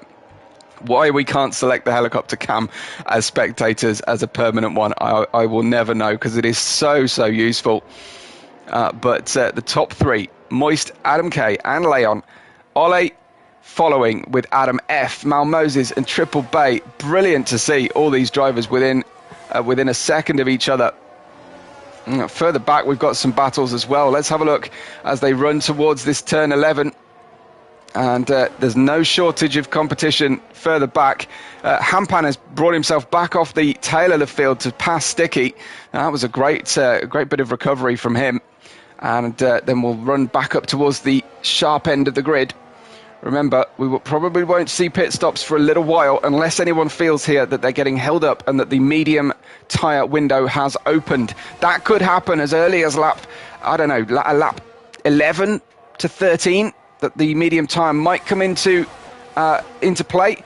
Why we can't select the helicopter cam as spectators as a permanent one, I will never know, because it is so useful. But the top 3, Moist, Adam K and Leon. Ole following with Adam F, Malmoses and Triple Bay. Brilliant to see all these drivers within a second of each other. Further back we've got some battles as well. Let's have a look as they run towards this turn 11. And there's no shortage of competition further back. Hampan has brought himself back off the tail of the field to pass Sticky. That was a great bit of recovery from him. And then we'll run back up towards the sharp end of the grid. Remember, we probably won't see pit stops for a little while unless anyone feels here that they're getting held up and that the medium tyre window has opened. That could happen as early as lap 11 to 13. That the medium tyre might come into play.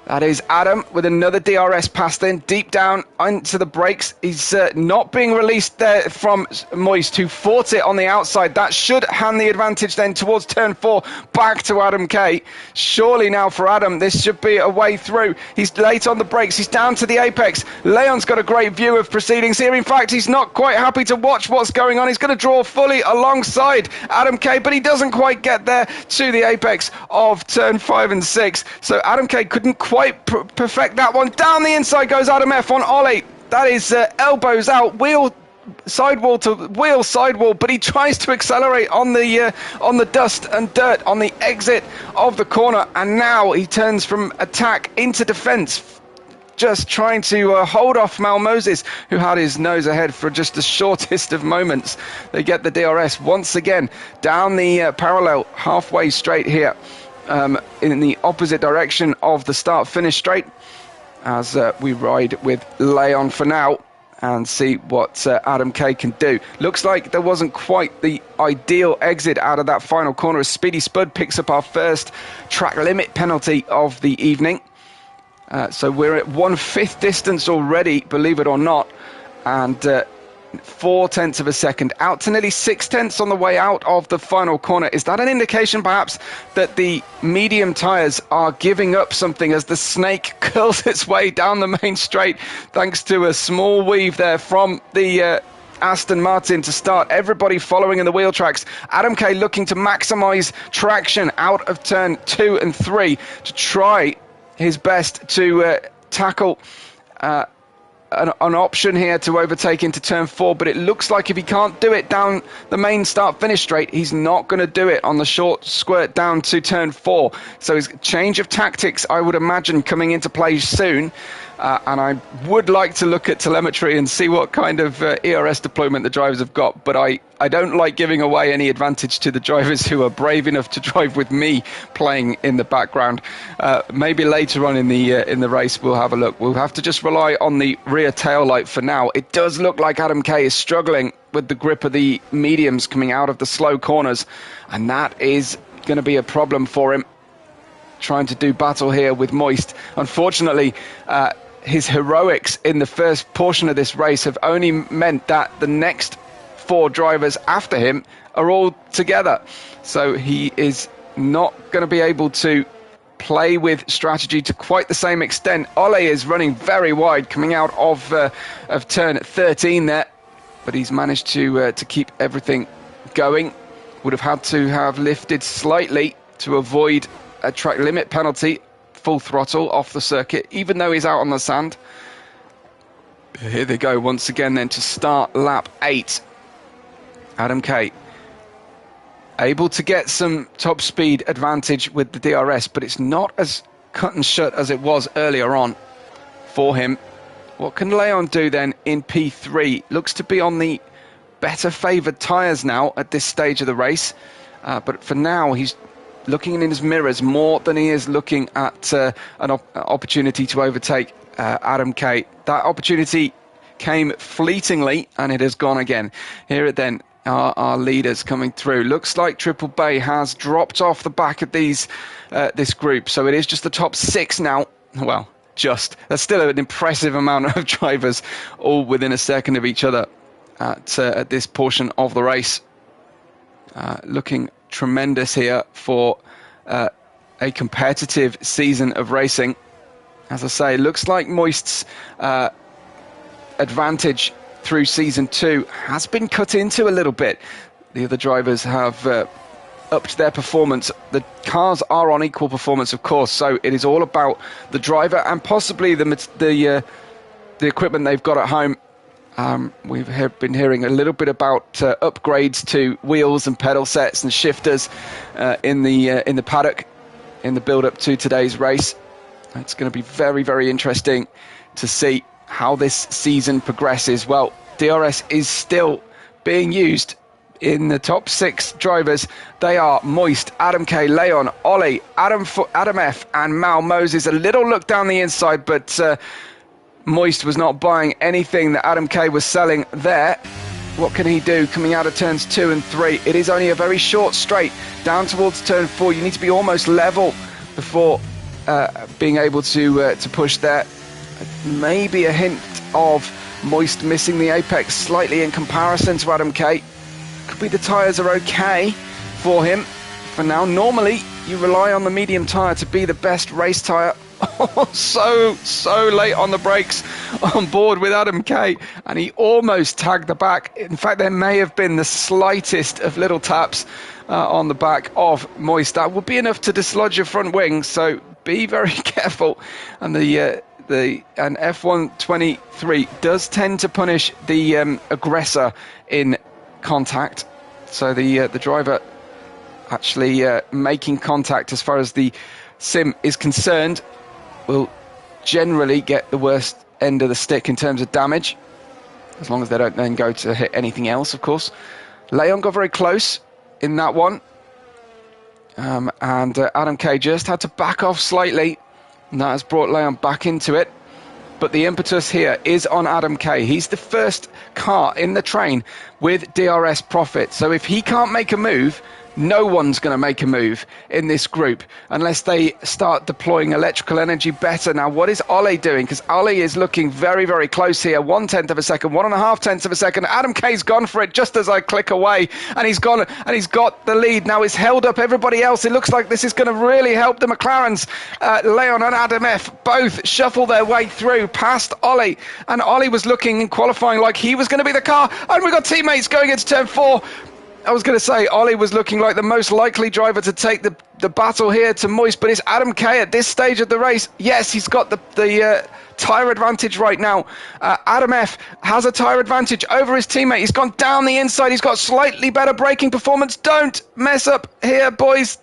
That is Adam with another DRS pass in, deep down into the brakes. He's not being released there from Moist, who fought it on the outside. That should hand the advantage then towards turn 4, back to Adam K. Surely now for Adam, this should be a way through. He's late on the brakes. He's down to the apex. Leon's got a great view of proceedings here. In fact, he's not quite happy to watch what's going on. He's going to draw fully alongside Adam K, but he doesn't quite get there to the apex of turn 5 and 6. So Adam K couldn't quite perfect that one. Down the inside goes Adam F on Ollie. That is elbows out, wheel sidewall to wheel sidewall, but he tries to accelerate on the dust and dirt on the exit of the corner, and now he turns from attack into defense, just trying to hold off Malmoses, who had his nose ahead for just the shortest of moments. They get the DRS once again down the parallel halfway straight here. In the opposite direction of the start-finish straight, as we ride with Leon for now and see what Adam K can do. Looks like there wasn't quite the ideal exit out of that final corner, as Speedy Spud picks up our first track limit penalty of the evening. So we're at 1/5 distance already, believe it or not, and 0.4 of a second out to nearly 0.6 on the way out of the final corner. Is that an indication perhaps that the medium tyres are giving up something as the snake curls its way down the main straight, thanks to a small weave there from the Aston Martin to start everybody following in the wheel tracks? Adam K looking to maximise traction out of turn 2 and 3 to try his best to tackle an option here to overtake into turn 4, but it looks like if he can't do it down the main start-finish straight, he's not going to do it on the short squirt down to turn 4. So his change of tactics, I would imagine, coming into play soon. And I would like to look at telemetry and see what kind of ERS deployment the drivers have got, but I don't like giving away any advantage to the drivers who are brave enough to drive with me playing in the background. Maybe later on in the race we'll have a look. We'll have to just rely on the rear tail light for now. It does look like Adam K is struggling with the grip of the mediums coming out of the slow corners, and that is going to be a problem for him, trying to do battle here with Moist. Unfortunately, his heroics in the first portion of this race have only meant that the next 4 drivers after him are all together. So he is not going to be able to play with strategy to quite the same extent. Ole is running very wide coming out of turn 13 there, but he's managed to keep everything going. Would have had to have lifted slightly to avoid a track limit penalty, full throttle off the circuit, even though he's out on the sand. Here they go once again then to start lap 8. Adam K able to get some top speed advantage with the DRS, but it's not as cut and shut as it was earlier on for him. What can Leon do then in P3? Looks to be on the better favoured tyres now at this stage of the race, but for now he's looking in his mirrors more than he is looking at an opportunity to overtake Adam Kay. That opportunity came fleetingly, and it has gone again. Here it then are our leaders coming through. Looks like Triple Bay has dropped off the back of this group, so it is just the top 6 now. Well, that's still an impressive amount of drivers, all within a second of each other at this portion of the race. Looking tremendous here for a competitive season of racing. As I say, looks like Moist's advantage through season 2 has been cut into a little bit. The other drivers have upped their performance. The cars are on equal performance, of course, so it is all about the driver and possibly the equipment they've got at home. We've been hearing a little bit about upgrades to wheels and pedal sets and shifters in the paddock in the build-up to today's race. It's going to be very, very interesting to see how this season progresses. Well, DRS is still being used in the top 6 drivers. They are Moist, Adam K, Leon, Ollie, Adam F and Mal Moses. A little look down the inside, but Moist was not buying anything that Adam K was selling there. What can he do coming out of turns 2 and 3? It is only a very short straight down towards turn 4. You need to be almost level before being able to push there. Maybe a hint of Moist missing the apex slightly in comparison to Adam K. Could be the tyres are okay for him for now. Normally you rely on the medium tyre to be the best race tyre. So late on the brakes on board with Adam Kay, and he almost tagged the back. In fact, there may have been the slightest of little taps on the back of Moist. That would be enough to dislodge your front wing, so be very careful. And the F123 does tend to punish the aggressor in contact, so the driver actually making contact as far as the sim is concerned will generally get the worst end of the stick in terms of damage, as long as they don't then go to hit anything else, of course. Leon got very close in that one, and Adam K just had to back off slightly, and that has brought Leon back into it. But the impetus here is on Adam K. He's the first car in the train with DRS profit, so if he can't make a move, no one's going to make a move in this group unless they start deploying electrical energy better. Now, what is Ollie doing? Because Ollie is looking very, very close here. 1/10 of a second, 1.5 tenths of a second. Adam K's gone for it just as I click away, and he's gone and he's got the lead. Now he's held up everybody else. It looks like this is going to really help the McLarens. Leon and Adam F both shuffle their way through past Ollie, and Ollie was looking in qualifying like he was going to be the car, and we've got teammates going into turn 4. I was going to say Ollie was looking like the most likely driver to take the battle here to Moist, but it's Adam Kay at this stage of the race. Yes, he's got the tyre advantage right now. Adam F has a tyre advantage over his teammate. He's gone down the inside. He's got slightly better braking performance. Don't mess up here, boys.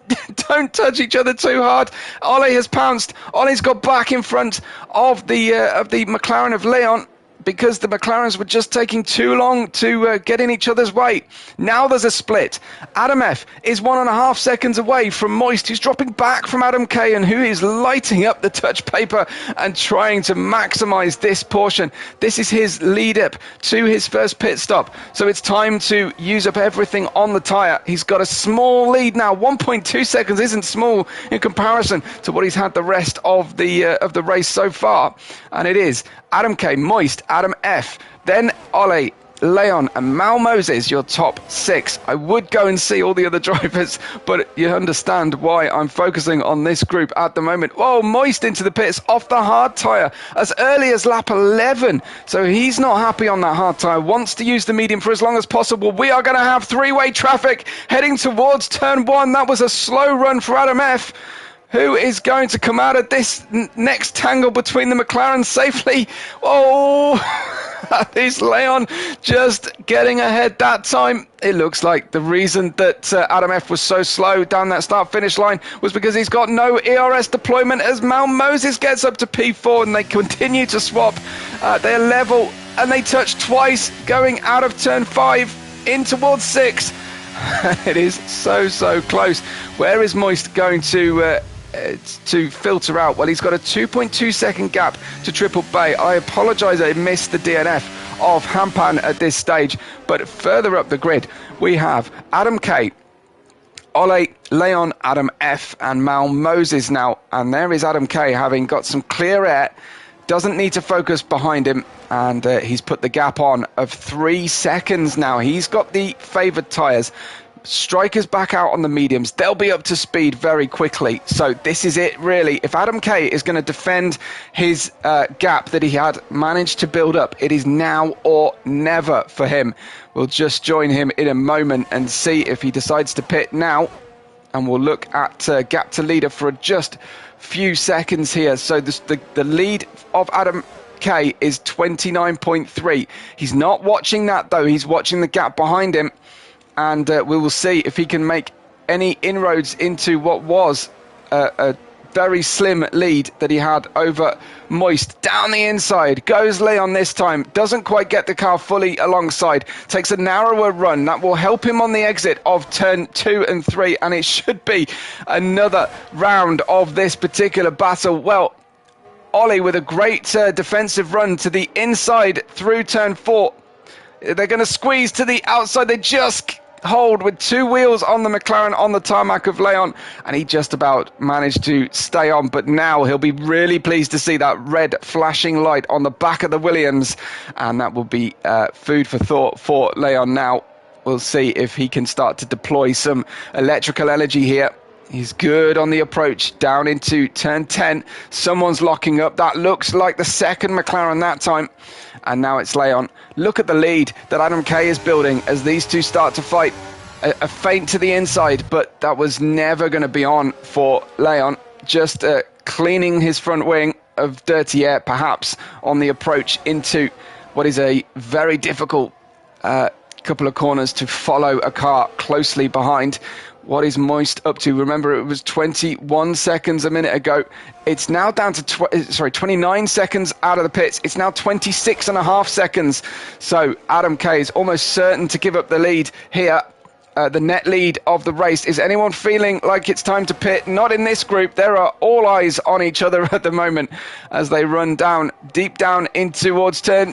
Don't touch each other too hard. Ollie has pounced. Ollie's got back in front of the McLaren of Leon, because the McLarens were just taking too long to get in each other's way. Now there's a split. Adam F is 1.5 seconds away from Moist, who's dropping back from Adam K, and who is lighting up the touch paper and trying to maximize this portion. This is his lead up to his first pit stop, so it's time to use up everything on the tyre. He's got a small lead now. 1.2 seconds isn't small in comparison to what he's had the rest of the race so far, and it is Adam K, Moist, Adam F, then Ollie, Leon and Mal Moses, your top 6. I would go and see all the other drivers, but you understand why I'm focusing on this group at the moment. Whoa, Moist into the pits off the hard tyre as early as lap 11. So he's not happy on that hard tyre, wants to use the medium for as long as possible. We are going to have three-way traffic heading towards turn 1. That was a slow run for Adam F, who is going to come out of this next tangle between the McLarens safely. Oh, that is Leon just getting ahead that time. It looks like the reason that Adam F was so slow down that start-finish line was because he's got no ERS deployment as Mal Moses gets up to P4, and they continue to swap. They're level, and they touch twice going out of turn 5 in towards 6. It is so close. Where is Moist going to filter out? Well, he's got a 2.2 second gap to Triple Bay. I apologise, I missed the DNF of Hampan at this stage, but further up the grid we have Adam K, Ole, Leon, Adam F and Mal Moses now, and there is Adam K having got some clear air, doesn't need to focus behind him, and he's put the gap on of 3 seconds now. He's got the favoured tyres. Strikers back out on the mediums. They'll be up to speed very quickly. So this is it, really. If Adam K is going to defend his gap that he had managed to build up, it is now or never for him. We'll just join him in a moment and see if he decides to pit now. And we'll look at gap to leader for just few seconds here. So the lead of Adam K is 29.3. He's not watching that, though. He's watching the gap behind him. And we will see if he can make any inroads into what was a very slim lead that he had over Moist. Down the inside goes Leon this time. Doesn't quite get the car fully alongside. Takes a narrower run. That will help him on the exit of turn 2 and 3. And it should be another round of this particular battle. Well, Ollie with a great defensive run to the inside through turn 4. They're going to squeeze to the outside. They just hold with 2 wheels on the McLaren on the tarmac of Leon, and he just about managed to stay on, but now he'll be really pleased to see that red flashing light on the back of the Williams, and that will be food for thought for Leon now. We'll see if he can start to deploy some electrical energy here. He's good on the approach down into turn 10. Someone's locking up. That looks like the second McLaren that time. And now it's Leon. Look at the lead that Adam K is building as these two start to fight. A feint to the inside, but that was never going to be on for Leon. Just cleaning his front wing of dirty air, perhaps, on the approach into what is a very difficult couple of corners to follow a car closely behind. What is Moist up to? Remember, it was 21 seconds a minute ago. It's now down to 29 seconds out of the pits. It's now 26 and a half seconds. So Adam K is almost certain to give up the lead here. The net lead of the race. Is anyone feeling like it's time to pit? Not in this group. There are all eyes on each other at the moment as they run down, deep down in towards turn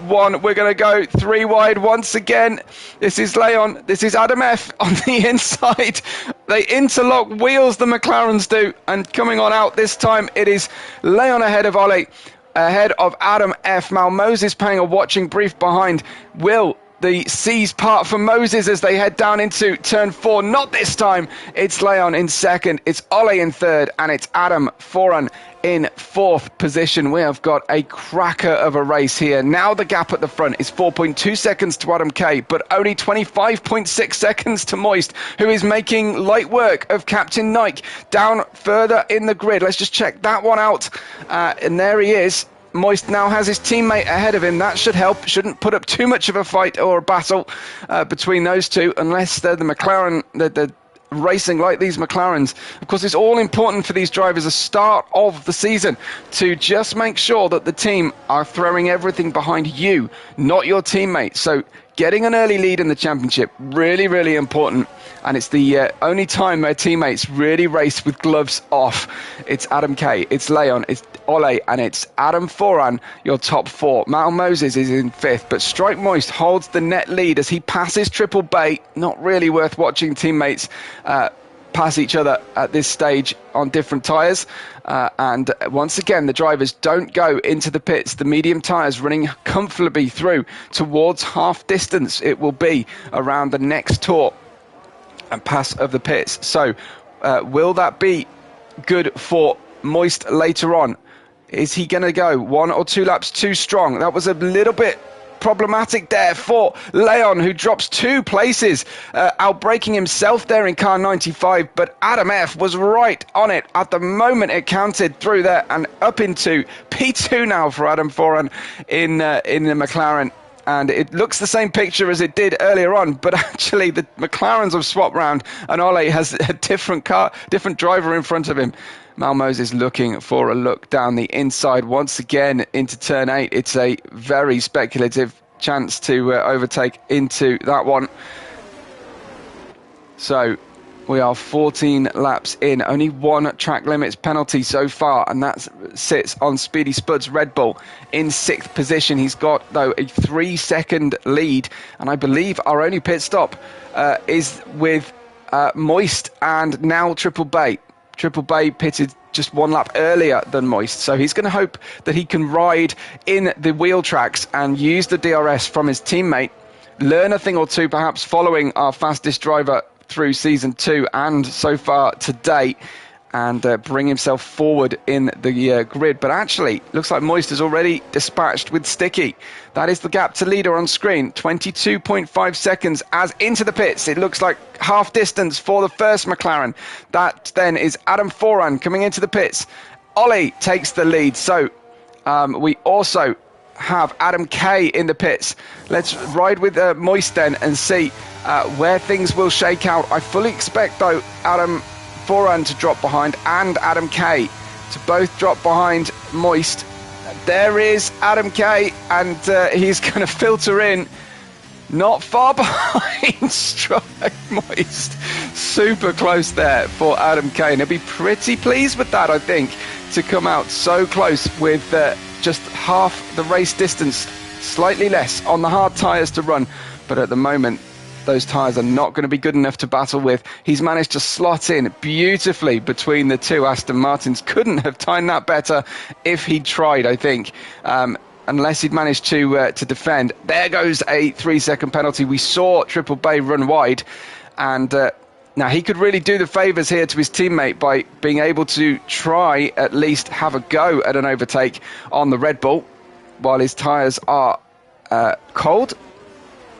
1. We're going to go 3 wide once again. This is Leon. This is Adam F on the inside. They interlock wheels, the McLarens do. And coming on out this time, it is Leon ahead of Ollie, ahead of Adam F. Mal Moses paying a watching brief behind. Will the seas part for Moses as they head down into turn 4? Not this time. It's Leon in second. It's Ollie in third. And it's Adam Foran in 4th position. We have got a cracker of a race here. Now the gap at the front is 4.2 seconds to Adam K, but only 25.6 seconds to Moist, who is making light work of Captain Nike down further in the grid. Let's just check that one out. And there he is. Moist now has his teammate ahead of him. That should help. Shouldn't put up too much of a fight or a battle between those two, unless they're the McLaren, the racing like these McLarens. Of course, it's all important for these drivers, the start of the season, to just make sure that the team are throwing everything behind you, not your teammates. So getting an early lead in the championship, really, really important. And it's the only time their teammates really race with gloves off. It's Adam K, it's Leon, it's Ole, and it's Adam Foran, your top 4. Mal Moses is in 5th, but Strike Moist holds the net lead as he passes Triple Bay. Not really worth watching teammates pass each other at this stage on different tyres. And once again, the drivers don't go into the pits. The medium tyres running comfortably through towards half distance. It will be around the next tour and pass of the pits. So will that be good for Moist later on? Is he going to go 1 or 2 laps too strong? That was a little bit problematic there for Leon, who drops 2 places, outbraking himself there in car 95, but Adam F was right on it at the moment it counted through there, and up into P2 now for Adam Foran in the McLaren. And it looks the same picture as it did earlier on, but actually the McLarens have swapped round and Ole has a different driver in front of him. Mal Moses looking for a look down the inside once again into turn 8. It's a very speculative chance to overtake into that one. So we are 14 laps in, only one track limits penalty so far, and that sits on Speedy Spud's Red Bull in 6th position. He's got, though, a 3-second lead, and I believe our only pit stop is with Moist and now Triple Bay. Triple Bay pitted just 1 lap earlier than Moist, so he's going to hope that he can ride in the wheel tracks and use the DRS from his teammate, learn a thing or two perhaps following our fastest driver through season 2 and so far to date, and bring himself forward in the grid. But actually, looks like Moist is already dispatched with Sticky. That is the gap to leader on screen, 22.5 seconds as into the pits. It looks like half distance for the first McLaren. That then is Adam Foran coming into the pits. Ollie takes the lead. So we also have Adam K in the pits. Let's ride with Moist then and see where things will shake out. I fully expect, though, Adam Foran to drop behind and Adam K to both drop behind Moist. There is Adam K, and he's going to filter in not far behind Strike Moist. Super close there for Adam K, and he'll be pretty pleased with that, I think, to come out so close with just half the race distance, slightly less on the hard tyres to run. But at the moment, those tyres are not going to be good enough to battle with. He's managed to slot in beautifully between the two Aston Martins. Couldn't have timed that better if he'd tried, I think, unless he'd managed to defend. There goes a 3-second penalty. We saw Triple Bay run wide, and now he could really do the favours here to his teammate by being able to try at least have a go at an overtake on the Red Bull while his tyres are cold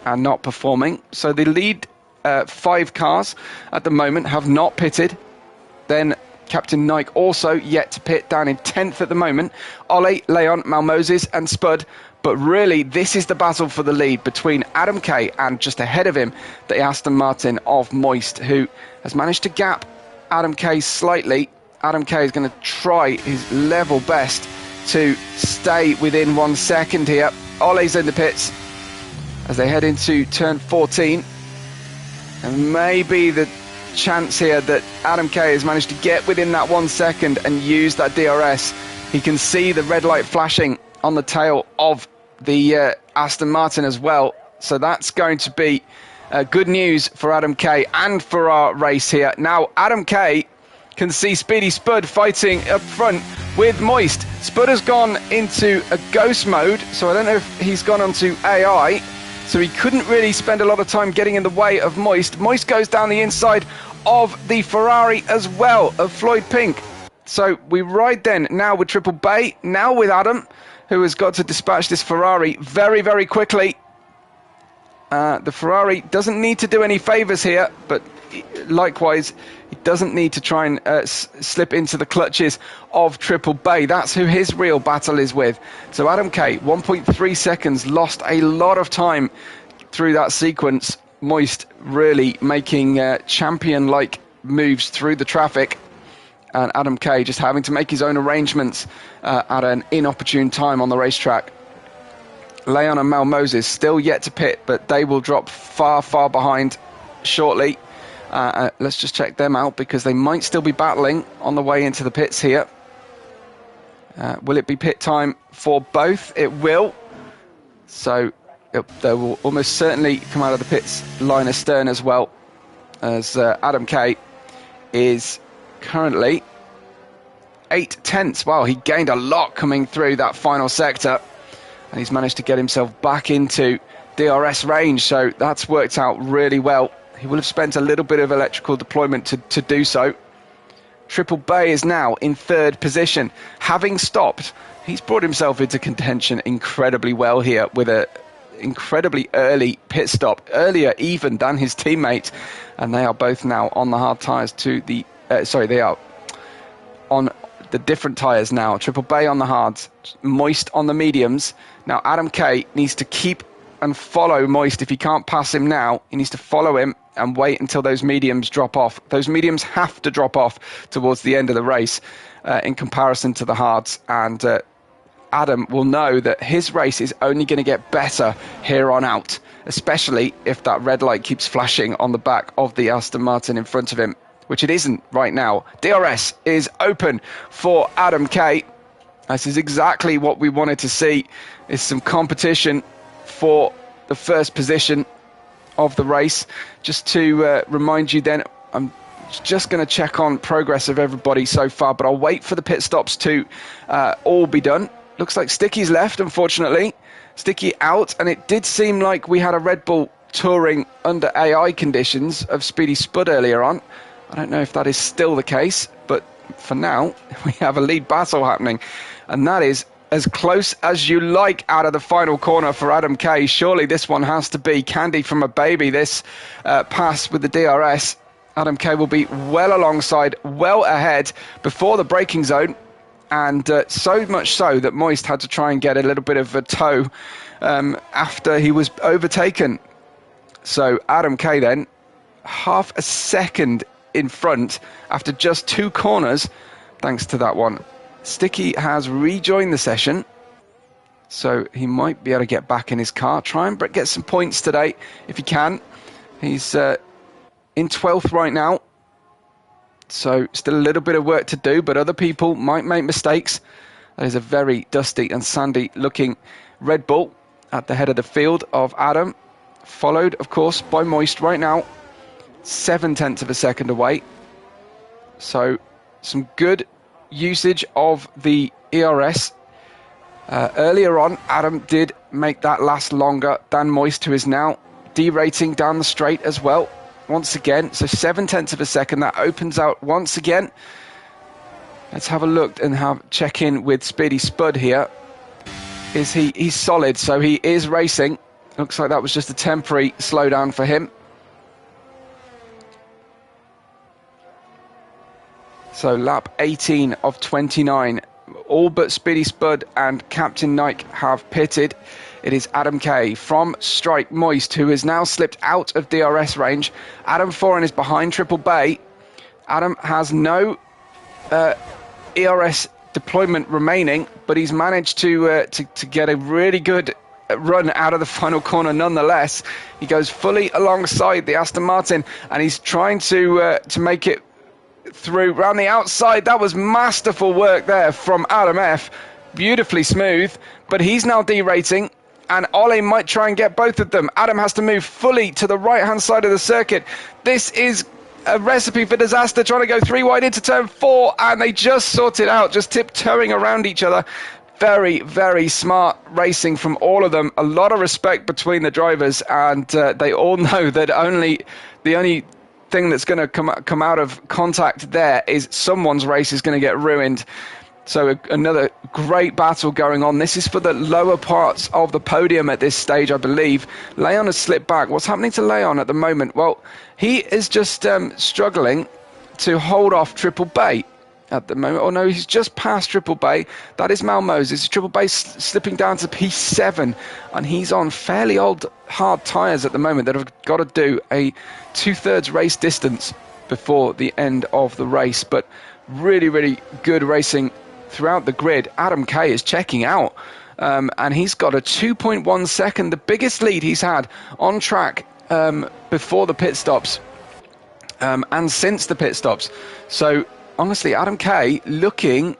and not performing. So the lead 5 cars at the moment have not pitted. Then Captain Nike also yet to pit, down in 10th at the moment. Ollie, Leon, Malmoses and Spud. But really, this is the battle for the lead between Adam K and just ahead of him, the Aston Martin of Moist, who has managed to gap Adam K slightly. Adam K is going to try his level best to stay within 1 second here. Ollie's in the pits as they head into turn 14, and maybe the chance here that Adam K has managed to get within that 1 second and use that DRS. He can see the red light flashing on the tail of the Aston Martin as well, so that's going to be good news for Adam K and for our race here. Now Adam K can see Speedy Spud fighting up front with Moist. Spud has gone into a ghost mode, so I don't know if he's gone onto AI, so he couldn't really spend a lot of time getting in the way of Moist. Moist goes down the inside of the Ferrari as well, of Floyd Pink. So we ride then now with Triple Bay, now with Adam, who has got to dispatch this Ferrari very, very quickly. The Ferrari doesn't need to do any favours here, but likewise, he doesn't need to try and slip into the clutches of Triple Bay. That's who his real battle is with. So Adam K, 1.3 seconds, lost a lot of time through that sequence. Moist really making champion-like moves through the traffic, and Adam K just having to make his own arrangements at an inopportune time on the racetrack. Leon and Malmoses still yet to pit, but they will drop far, far behind shortly. Let's just check them out, because they might still be battling on the way into the pits here. Will it be pit time for both? It will. So they will almost certainly come out of the pits line astern as well, as Adam K is currently 8/10. Wow, he gained a lot coming through that final sector, and he's managed to get himself back into DRS range, so that's worked out really well. He will have spent a little bit of electrical deployment to do so. Triple Bay is now in 3rd position. Having stopped, he's brought himself into contention incredibly well here with a incredibly early pit stop, earlier even than his teammate, and they are both now on the hard tyres to the... they are on the different tyres now. Triple Bay on the hards, Moist on the mediums. Now Adam K needs to keep and follow Moist. If he can't pass him now, he needs to follow him and wait until those mediums drop off. Those mediums have to drop off towards the end of the race in comparison to the hards, and Adam will know that his race is only going to get better here on out, especially if that red light keeps flashing on the back of the Aston Martin in front of him, which it isn't right now. DRS is open for Adam Kay. This is exactly what we wanted to see, is some competition for the first position of the race. Just to remind you then, I'm just going to check on progress of everybody so far, but I'll wait for the pit stops to all be done. Looks like Sticky's left, unfortunately. Sticky out, and it did seem like we had a Red Bull touring under AI conditions of Speedy Spud earlier on. I don't know if that is still the case, but for now, we have a lead battle happening, and that is as close as you like out of the final corner for Adam Kay. Surely this one has to be candy from a baby, this pass with the DRS. Adam Kay will be well alongside, well ahead before the braking zone. And so much so that Moist had to try and get a little bit of a tow after he was overtaken. So Adam Kay then, half a second in front after just 2 corners, thanks to that one. Sticky has rejoined the session, so he might be able to get back in his car. Try and get some points today if he can. He's in 12th right now. So still a little bit of work to do, but other people might make mistakes. That is a very dusty and sandy looking Red Bull at the head of the field of Adam, followed of course by Moist right now, 0.7 of a second away. So some good usage of the ERS. Earlier on, Adam did make that last longer than Moist, who is now derating down the straight as well. Once again, so 0.7 of a second, that opens out once again. Let's have a look and check in with Speedy Spud here. He's solid, so he is racing. Looks like that was just a temporary slowdown for him. So lap 18 of 29. All but Speedy Spud and Captain Nike have pitted. It is Adam Kay from Strike Moist, who has now slipped out of DRS range. Adam Foran is behind Triple Bay. Adam has no ERS deployment remaining, but he's managed to get a really good run out of the final corner nonetheless. He goes fully alongside the Aston Martin, and he's trying to make it through round the outside. That was masterful work there from Adam F. Beautifully smooth, but he's now derating. And Ollie might try and get both of them. Adam has to move fully to the right-hand side of the circuit. This is a recipe for disaster, trying to go 3 wide into turn 4, and they just sort it out, just tiptoeing around each other. Very, very smart racing from all of them. A lot of respect between the drivers, and they all know that the only thing that's going to come out of contact there is someone's race is going to get ruined. So another great battle going on. This is for the lower parts of the podium at this stage, I believe. Leon has slipped back. What's happening to Leon at the moment? Well, he is just struggling to hold off Triple Bay at the moment. Oh no, he's just past Triple Bay. That is Mal Moses. Triple Bay slipping down to P7, and he's on fairly old hard tyres at the moment that have got to do a 2/3 race distance before the end of the race. But really, really good racing throughout the grid. Adam Kay is checking out, and he's got a 2.1 second, the biggest lead he's had on track before the pit stops and since the pit stops. So honestly, Adam Kay looking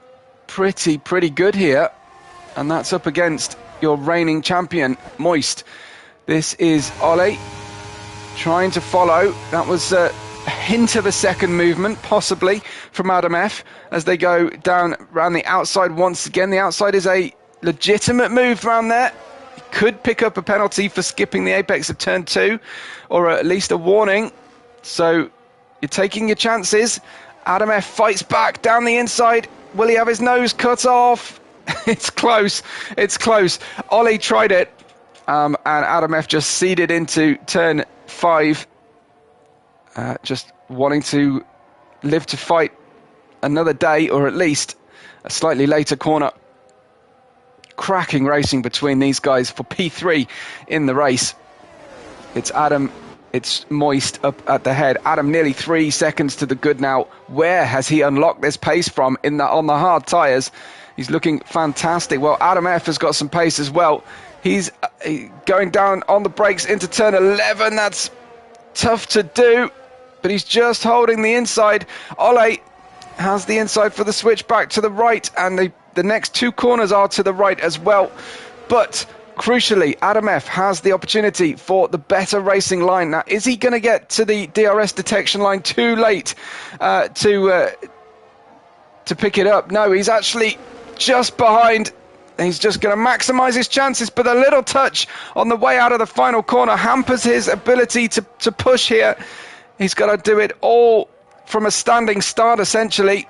pretty good here, and that's up against your reigning champion Moist. This is Ollie trying to follow. That was a hint of a second movement, possibly, from Adam F. as they go down around the outside once again. The outside is a legitimate move around there. He could pick up a penalty for skipping the apex of turn 2, or at least a warning. So you're taking your chances. Adam F fights back down the inside. Will he have his nose cut off? It's close. It's close. Ollie tried it, and Adam F just ceded into turn 5. Just wanting to live to fight another day, or at least a slightly later corner. Cracking racing between these guys for P3 in the race. It's Adam It's Moist up at the head. Adam nearly 3 seconds to the good now. Where has he unlocked this pace from on the hard tyres? He's looking fantastic. Well, Adam F has got some pace as well. He's going down on the brakes into turn 11. That's tough to do, but he's just holding the inside. Ole has the inside for the switch back to the right, and the next 2 corners are to the right as well. But crucially, Adam F has the opportunity for the better racing line. Now, is he going to get to the DRS detection line too late to pick it up? No, he's actually just behind. He's just going to maximise his chances, but a little touch on the way out of the final corner hampers his ability to push here. He's got to do it all from a standing start, essentially.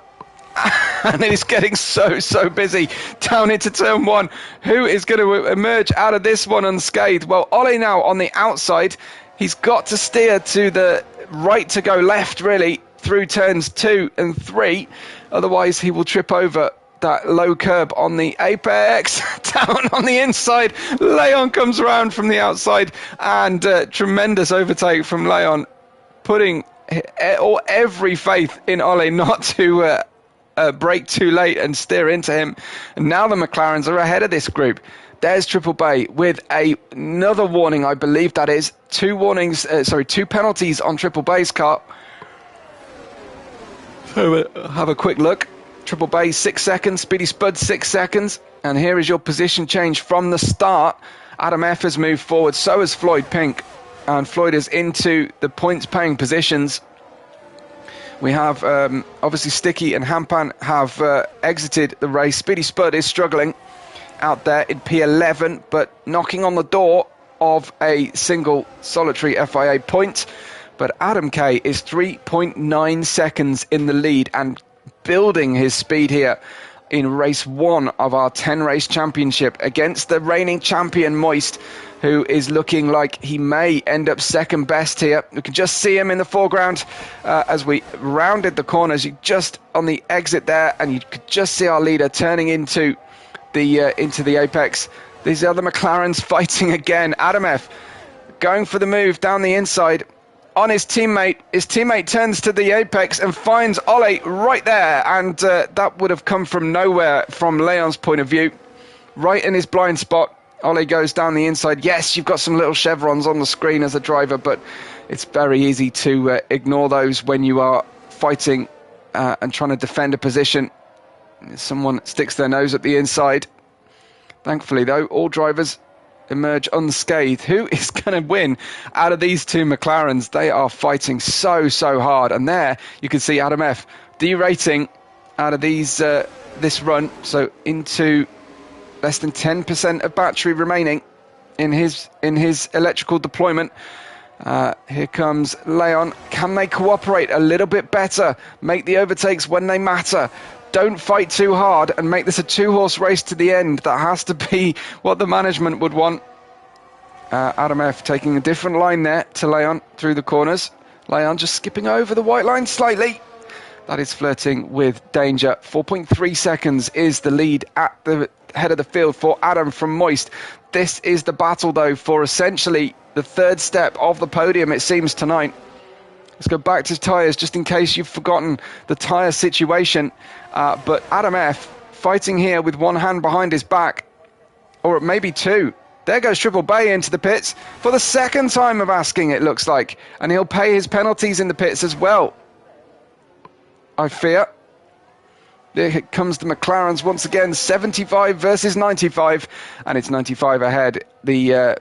And he's getting so busy down into turn 1. Who is going to emerge out of this one unscathed? Well, Ole now on the outside. He's got to steer to the right to go left, really, through turns 2 and 3. Otherwise, he will trip over that low curb on the apex. Down on the inside, Leon comes around from the outside, and tremendous overtake from Leon, putting every faith in Ole not to brake too late and steer into him. And now the McLarens are ahead of this group. There's Triple Bay with another warning, I believe that is. 2 penalties on Triple Bay's car. So have a quick look. Triple Bay 6 seconds, Speedy Spud 6 seconds, and here is your position change from the start. Adam F has moved forward, so has Floyd Pink, and Floyd is into the points paying positions. We have obviously Sticky and Hampan have exited the race. Speedy Spud is struggling out there in P11, but knocking on the door of a single solitary FIA point. But Adam K is 3.9 seconds in the lead and building his speed here in race 1 of our 10 race championship against the reigning champion Moist, who is looking like he may end up second best here. You can just see him in the foreground as we rounded the corners. You just on the exit there, and you could just see our leader turning into the apex. These are the McLarens fighting again. Adam F going for the move down the inside on his teammate. His teammate turns to the apex and finds Ole right there, and that would have come from nowhere from Leon's point of view. Right in his blind spot, Ole goes down the inside. Yes, you've got some little chevrons on the screen as a driver, but it's very easy to ignore those when you are fighting and trying to defend a position. Someone sticks their nose at the inside. Thankfully, though, all drivers emerge unscathed. Who is going to win out of these 2 McLarens? They are fighting so hard, and there you can see Adam F derating out of this run, so into less than 10% of battery remaining in his electrical deployment. Here comes Leon. Can they cooperate a little bit better, make the overtakes when they matter? Don't fight too hard and make this a 2-horse race to the end. That has to be what the management would want. Adam F taking a different line there to Leon through the corners. Leon just skipping over the white line slightly. That is flirting with danger. 4.3 seconds is the lead at the head of the field for Adam from Moist. This is the battle, though, for essentially the 3rd step of the podium, it seems, tonight. Let's go back to tyres, just in case you've forgotten the tyre situation. But Adam F fighting here with one hand behind his back, or maybe 2. There goes Triple Bay into the pits for the 2nd time of asking, it looks like. And he'll pay his penalties in the pits as well, I fear. There comes the McLarens once again, 75 versus 95, and it's 95 ahead. The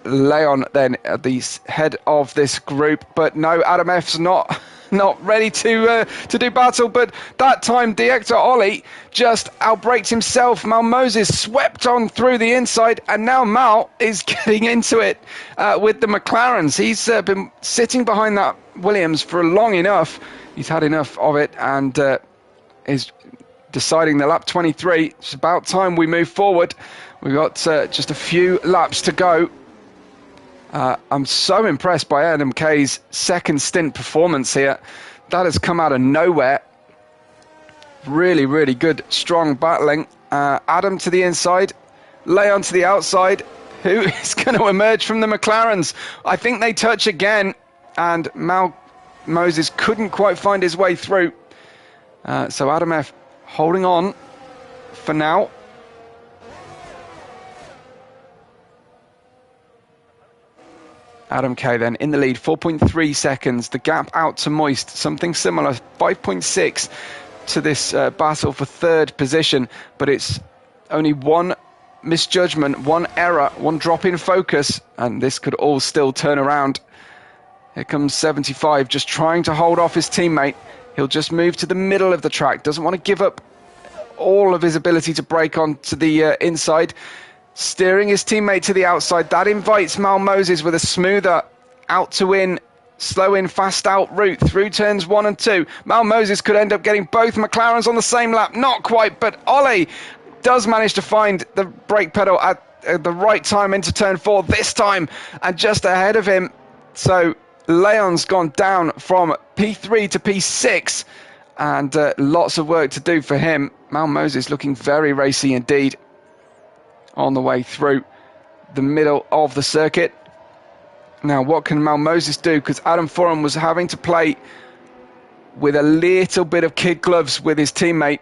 Leon then at the head of this group, but no, Adam F's not ready to do battle. But that time, Director Ollie just outbraked himself. Mal Moses swept on through the inside, and now Mal is getting into it with the McLarens. He's been sitting behind that Williams for long enough. He's had enough of it, and is deciding the lap 23. It's about time we move forward. We've got just a few laps to go. I'm so impressed by Adam K's 2nd stint performance here. That has come out of nowhere. Really good, strong battling. Adam to the inside, Leon to the outside. Who is going to emerge from the McLarens? I think they touch again, and Moses couldn't quite find his way through. So Adam F holding on for now. Adam K then in the lead, 4.3 seconds. The gap out to Moist, something similar, 5.6 to this battle for third position. But it's only one misjudgment, one error, one drop in focus, and this could all still turn around. Here comes 75, just trying to hold off his teammate. He'll just move to the middle of the track, doesn't want to give up all of his ability to break onto the inside. Steering his teammate to the outside. That invites Mal Moses with a smoother out to in, slow in, fast out route through turns 1 and 2. Mal Moses could end up getting both McLarens on the same lap. Not quite, but Ollie does manage to find the brake pedal at the right time into turn 4 this time, and just ahead of him. So Leon's gone down from P3 to P6, and lots of work to do for him. Mal Moses looking very racy indeed on the way through the middle of the circuit. Now, what can Mal Moses do? Because Adam Foran was having to play with a little bit of kid gloves with his teammate.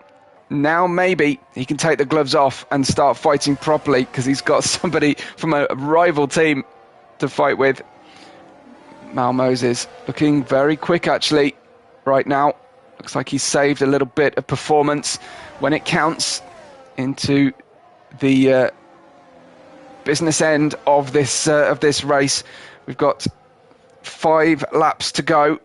Now maybe he can take the gloves off and start fighting properly, because he's got somebody from a rival team to fight with. Mal Moses looking very quick actually right now. Looks like he's saved a little bit of performance when it counts into the business end of this race. We've got 5 laps to go,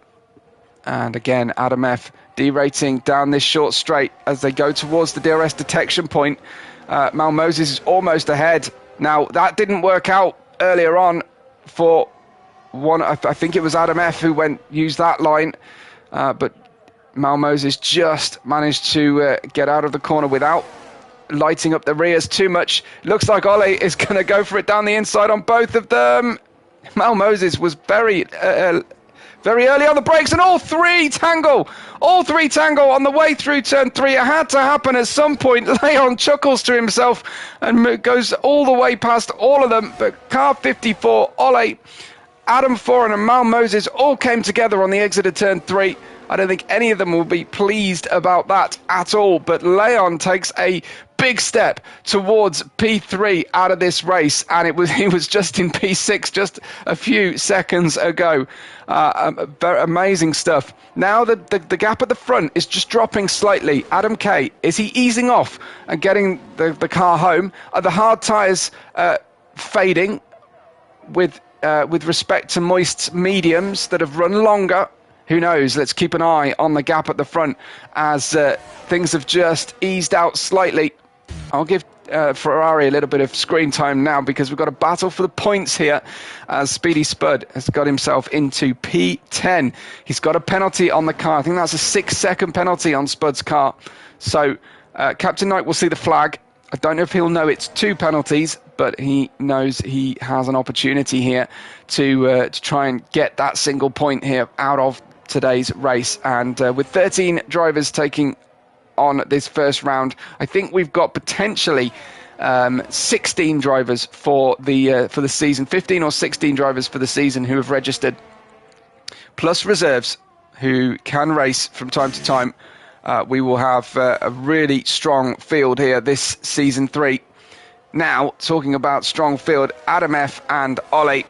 and again Adam F derating down this short straight as they go towards the DRS detection point. Mal Moses is almost ahead. Now that didn't work out earlier on for one. I think it was Adam F who used that line, but Mal Moses just managed to get out of the corner without lighting up the rears too much. Looks like Ollie is going to go for it down the inside on both of them. Mal Moses was very early on the brakes, and all three tangle on the way through turn 3. It had to happen at some point. Leon chuckles to himself and goes all the way past all of them, but car 54, Ollie, Adam Foran and Mal Moses all came together on the exit of turn 3. I don't think any of them will be pleased about that at all, but Leon takes a big step towards P3 out of this race, and he was just in P6 just a few seconds ago. Very amazing stuff. Now the gap at the front is just dropping slightly. Adam K, is he easing off and getting the car home? Are the hard tyres fading with respect to Moist's mediums that have run longer? Who knows? Let's keep an eye on the gap at the front as things have just eased out slightly. I'll give Ferrari a little bit of screen time now, because we've got a battle for the points here as Speedy Spud has got himself into P10. He's got a penalty on the car. I think that's a 6-second penalty on Spud's car. So Captain Knight will see the flag. I don't know if he'll know it's 2 penalties, but he knows he has an opportunity here to try and get that single point here out of today's race. And with 13 drivers taking on this first round, I think we've got potentially 16 drivers for the season, 15 or 16 drivers for the season who have registered, plus reserves who can race from time to time. We will have a really strong field here this season 3. Now, talking about strong field, Adam F and Ollie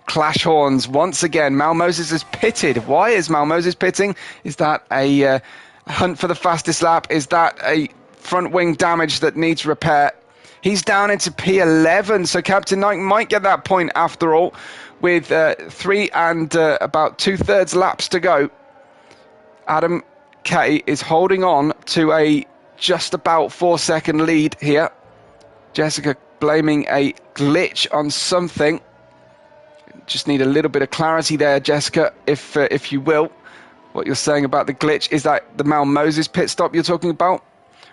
clash horns once again. Mal Moses is pitted. Why is Mal Moses pitting? Is that a hunt for the fastest lap? Is that a front wing damage that needs repair? He's down into P11, so Captain Knight might get that point after all, with 3 and about 2/3 laps to go. Adam K is holding on to a just about 4-second lead here. Jessica blaming a glitch on something. Just need a little bit of clarity there, Jessica, if you will. What you're saying about the glitch, is that the Mal Moses pit stop you're talking about?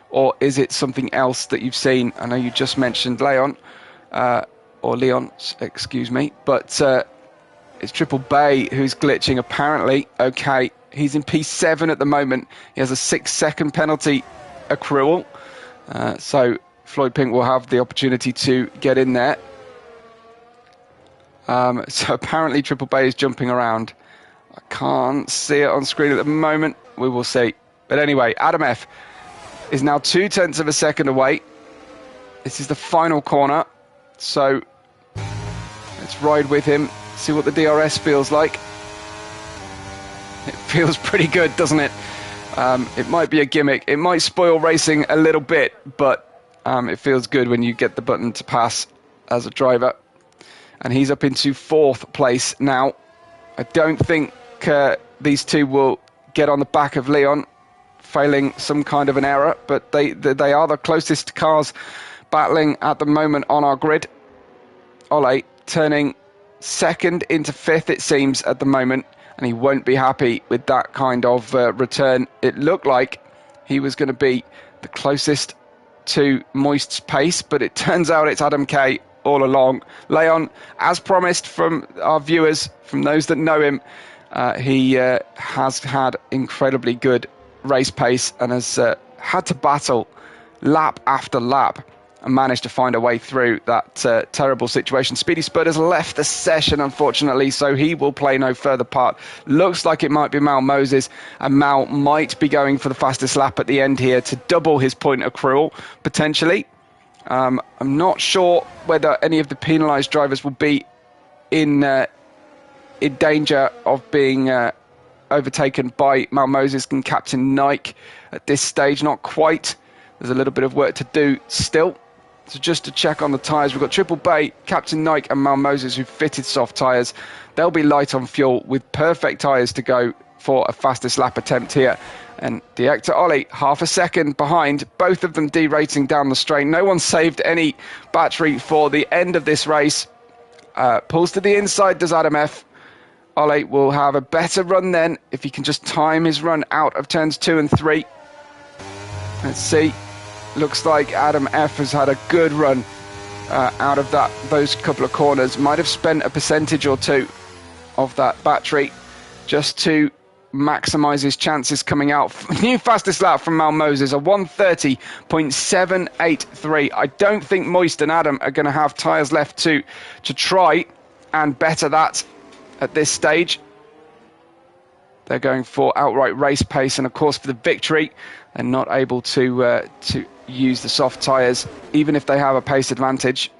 Or is it something else that you've seen? I know you just mentioned Leon, or Leon, excuse me, but it's Triple Bay who's glitching apparently. Okay, he's in P7 at the moment. He has a 6-second penalty accrual. So Floyd Pink will have the opportunity to get in there. So apparently Triple Bay is jumping around. I can't see it on screen at the moment. We will see. But anyway, Adam F is now 0.2 of a second away. This is the final corner. So let's ride with him, see what the DRS feels like. It feels pretty good, doesn't it? It might be a gimmick. It might spoil racing a little bit, but it feels good when you get the button to pass as a driver. And he's up into 4th place now. I don't think these two will get on the back of Leon, failing some kind of an error, but they are the closest cars battling at the moment on our grid. Ole turning 2nd into 5th, it seems, at the moment, and he won't be happy with that kind of return. It looked like he was going to be the closest to Moist's pace, but it turns out it's Adam K all along. Leon, as promised from our viewers, from those that know him, he has had incredibly good race pace and has had to battle lap after lap and managed to find a way through that terrible situation. Speedy Spud has left the session, unfortunately, so he will play no further part. Looks like it might be Mal Moses, and Mal might be going for the fastest lap at the end here to double his point accrual, potentially. I'm not sure whether any of the penalised drivers will be in danger of being overtaken by Mal Moses and Captain Nike at this stage. Not quite. There's a little bit of work to do still. So just to check on the tyres, we've got Triple Bay, Captain Nike and Mal Moses who fitted soft tyres. They'll be light on fuel with perfect tyres to go for a fastest lap attempt here. And Director Ollie, half a second behind, both of them derating down the straight. No one saved any battery for the end of this race. Pulls to the inside, does Adam F. Ollie will have a better run then if he can just time his run out of turns 2 and 3. Let's see. Looks like Adam F has had a good run out of those couple of corners. Might have spent a percentage or two of that battery just to maximise his chances coming out. New fastest lap from Mal Moses, a 1:30.783. I don't think Moist and Adam are going to have tyres left to try and better that at this stage. They're going for outright race pace and, of course, for the victory. They're not able to use the soft tyres, even if they have a pace advantage.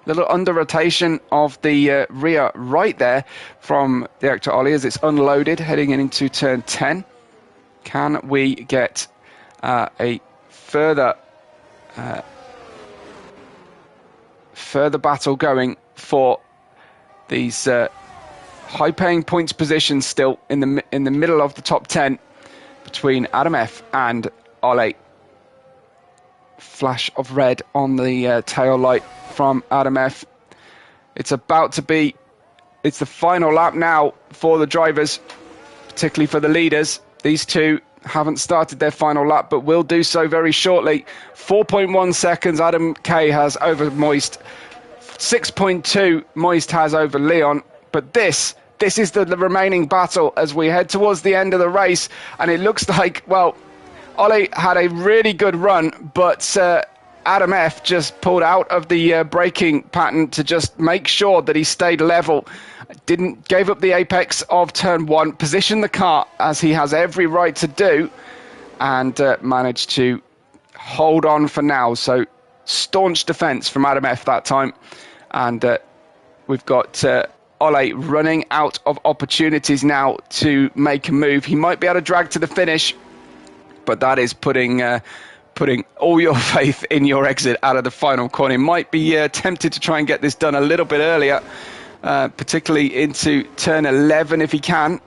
Little under rotation of the rear right there from the Director Ollie as it's unloaded, heading into turn 10. Can we get a further battle going for these high-paying points positions still in the middle of the top 10 between Adam F and Ollie? Flash of red on the tail light from Adam F. It's about to be, it's the final lap now for the drivers, particularly for the leaders. These two haven't started their final lap, but will do so very shortly. 4.1 seconds Adam K has over Moist. 6.2 Moist has over Leon. But this is the remaining battle as we head towards the end of the race. And it looks like, well, Ollie had a really good run, but Adam F just pulled out of the braking pattern to just make sure that he stayed level. Gave up the apex of turn 1, positioned the car as he has every right to do, and managed to hold on for now. So staunch defence from Adam F that time. And we've got Ole running out of opportunities now to make a move. He might be able to drag to the finish, but that is putting all your faith in your exit out of the final corner. He might be tempted to try and get this done a little bit earlier, particularly into turn 11 if he can.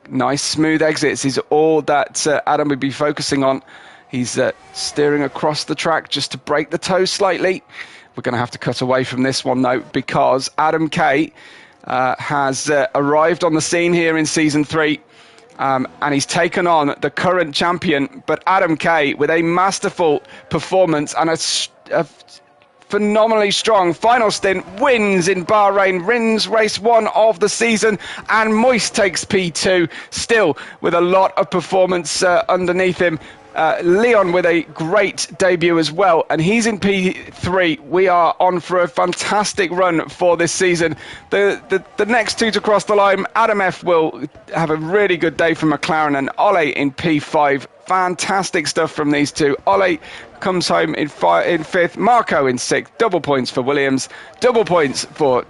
Nice smooth exits is all that Adam would be focusing on. He's steering across the track just to break the toe slightly. We're going to have to cut away from this one, though, because Adam K has arrived on the scene here in Season 3. And he's taken on the current champion, but Adam K, with a masterful performance and a phenomenally strong final stint, wins in Bahrain, wins race 1 of the season, and Moist takes P2, still with a lot of performance underneath him. Leon with a great debut as well, and he's in P3. We are on for a fantastic run for this season. The next two to cross the line, Adam F will have a really good day for McLaren, and Ole in P5. Fantastic stuff from these two. Ole comes home in fifth, Marco in sixth, double points for Williams, double points for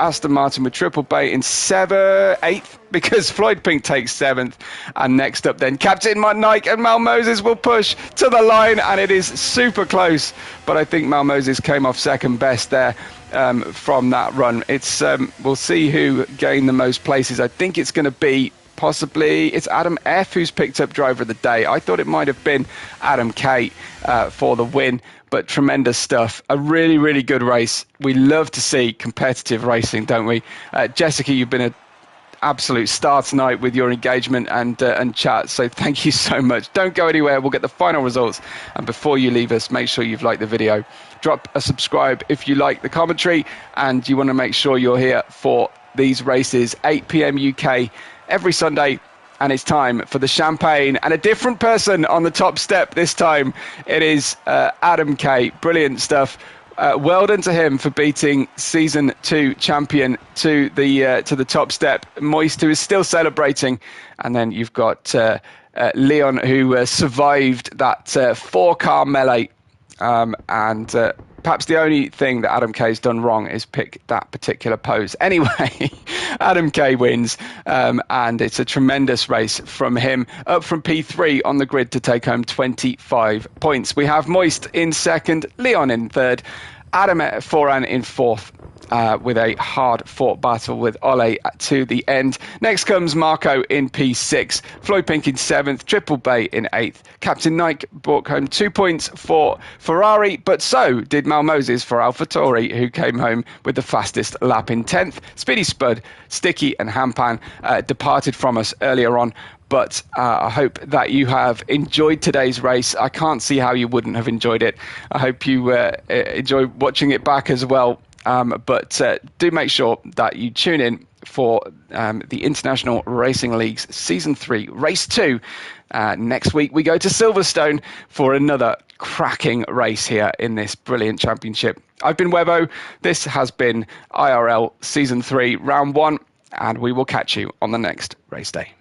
Aston Martin with triple bay in eighth, because Floyd Pink takes seventh. And next up then, Captain Nike and Mal Moses will push to the line, and it is super close, but I think Mal Moses came off second best there. From that run, we'll see who gained the most places. I think it's going to be it's Adam F who's picked up driver of the day. I thought it might have been Adam K for the win, but tremendous stuff. A really, really good race. We love to see competitive racing, don't we? Jessica, you've been an absolute star tonight with your engagement and chat, so thank you so much. Don't go anywhere. We'll get the final results, and before you leave us, make sure you've liked the video. Drop a subscribe if you like the commentary, and you want to make sure you're here for these races, 8 p.m. UK every Sunday, and it's time for the champagne and a different person on the top step this time. It is Adam K. Brilliant stuff. Well done to him for beating season 2 champion to the top step. Moist, who is still celebrating, and then you've got Leon, who survived that 4-car melee, and perhaps the only thing that Adam K's done wrong is pick that particular pose. Anyway, Adam K wins, and it's a tremendous race from him, up from P3 on the grid to take home 25 points. We have Moist in second, Leon in third, Adam Foran in fourth, with a hard-fought battle with Ole to the end. Next comes Marco in P6, Floyd Pink in 7th, Triple Bay in 8th. Captain Nike brought home 2 points for Ferrari, but so did Mal Moses for AlphaTauri, who came home with the fastest lap in 10th. Speedy Spud, Sticky and Hampan departed from us earlier on, but I hope that you have enjoyed today's race. I can't see how you wouldn't have enjoyed it. I hope you enjoy watching it back as well. But do make sure that you tune in for the International Racing League's Season 3, Race 2. Next week, we go to Silverstone for another cracking race here in this brilliant championship. I've been Webbo. This has been IRL Season 3, Round 1, and we will catch you on the next race day.